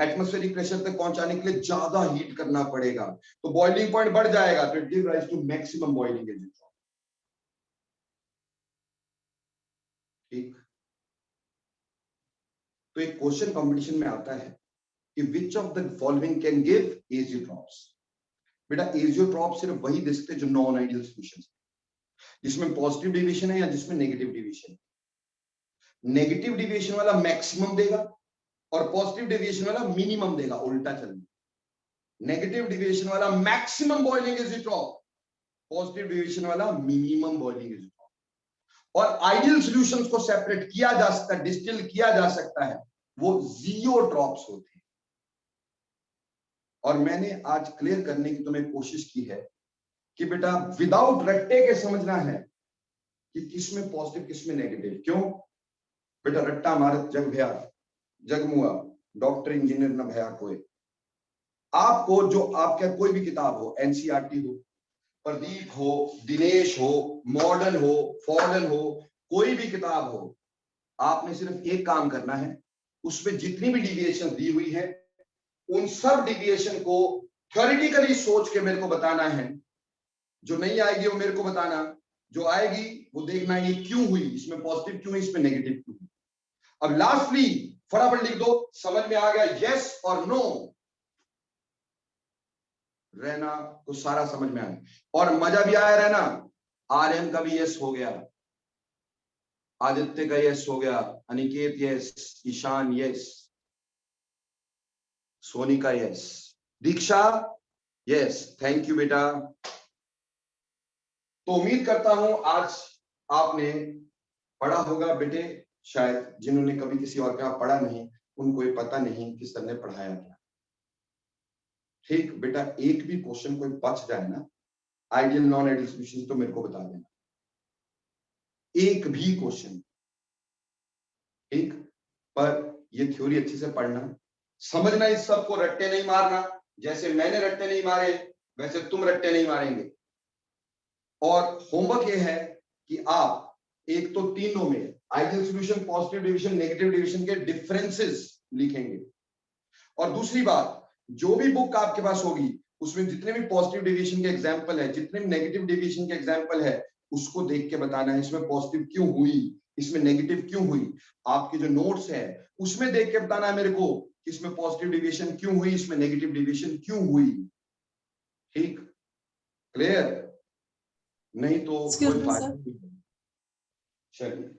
एटमॉस्फेरिक प्रेशर तक पहुंचाने के लिए ज्यादा हीट करना पड़ेगा, तो बॉइलिंग पॉइंट बढ़ जाएगा, तो it give rise to maximum boiling azeotrope. ठीक, तो एक क्वेश्चन कंपटीशन में आता है कि which of the following can give azeotropes. बेटा एजियोट्रॉप सिर्फ वही दे सकते जो नॉन आइडियल सॉल्यूशन, जिसमें पॉजिटिव डिविएशन है या जिसमें नेगेटिव डिविएशन। नेगेटिव डिविएशन वाला मैक्सिमम देगा और पॉजिटिव डिविएशन वाला मिनिमम देगा, उल्टा चलना। नेगेटिव डिविएशन वाला maximum boiling azeotrope, positive deviation वाला मिनिमम बॉइलिंग एजियोट्रॉप। और आइडियल सॉल्यूशंस को सेपरेट किया जा सकता है, डिस्टिल किया जा सकता है, वो जियोट्रॉप्स होते हैं। और मैंने आज क्लियर करने की तुम्हें कोशिश की है कि बेटा विदाउट रट्टे के समझना है कि किसमें पॉजिटिव किसमें नेगेटिव। क्यों बेटा? रट्टा मारत जग भया जगमुआ, डॉक्टर इंजीनियर न भया कोई। आपको जो आपके कोई भी किताब हो, एनसीईआरटी हो, प्रदीप हो, दिनेश हो, मॉडर्न हो, फॉर्डन हो, कोई भी किताब हो, आपने सिर्फ एक काम करना है, उसमें जितनी भी डिविएशन दी हुई है उन सब डिविएशन को थ्योरेटिकली सोच के मेरे को बताना है, जो नहीं आएगी वो मेरे को बताना, जो आएगी वो देखना ये क्यों हुई, इसमें पॉजिटिव क्यों है, इसमें नेगेटिव क्यों है। अब लास्टली फटाफट लिख दो, समझ में आ गया यस और नो, रहना तो सारा समझ में आया और मजा भी आया रहना। आर्यन का भी यस हो गया, आदित्य का यस हो गया, अनिकेत यस, ईशान यस, सोनी का yes, Diksha yes, thank you बेटा। तो उम्मीद करता हूं आज आपने पढ़ा होगा बेटे, शायद जिन्होंने कभी किसी और का पढ़ा नहीं उनको ये पता नहीं कि सर ने पढ़ाया क्या। ठीक बेटा, एक भी क्वेश्चन कोई बच जाए ना आइडियल नॉन आइडियल सॉल्यूशन तो मेरे को बता देना, एक भी क्वेश्चन, ठीक। पर ये थ्योरी अच्छे से पढ़ना, समझना, इस सब को रट्टे नहीं मारना, जैसे मैंने रट्टे नहीं मारे वैसे तुम रट्टे नहीं मारेंगे। और होमवर्क ये है कि आप एक तो तीनों में ideal solution, positive division, negative division के डिफरेंसेस लिखेंगे। और दूसरी बात, जो भी बुक आपके पास होगी उसमें जितने भी पॉजिटिव डेविएशन के एग्जांपल है, जितने भी नेगेटिव डेविएशन के एग्जांपल है, उसको देख के बताना है इसमें पॉजिटिव क्यों हुई, इसमें नेगेटिव क्यों हुई। आपके जो नोट्स है उसमें देख के बताना है मेरे को इसमें पॉजिटिव डेविएशन क्यों हुई, इसमें नेगेटिव डेविएशन क्यों हुई। ठीक, क्लियर? नहीं तो कोई फायदा नहीं। चलिए।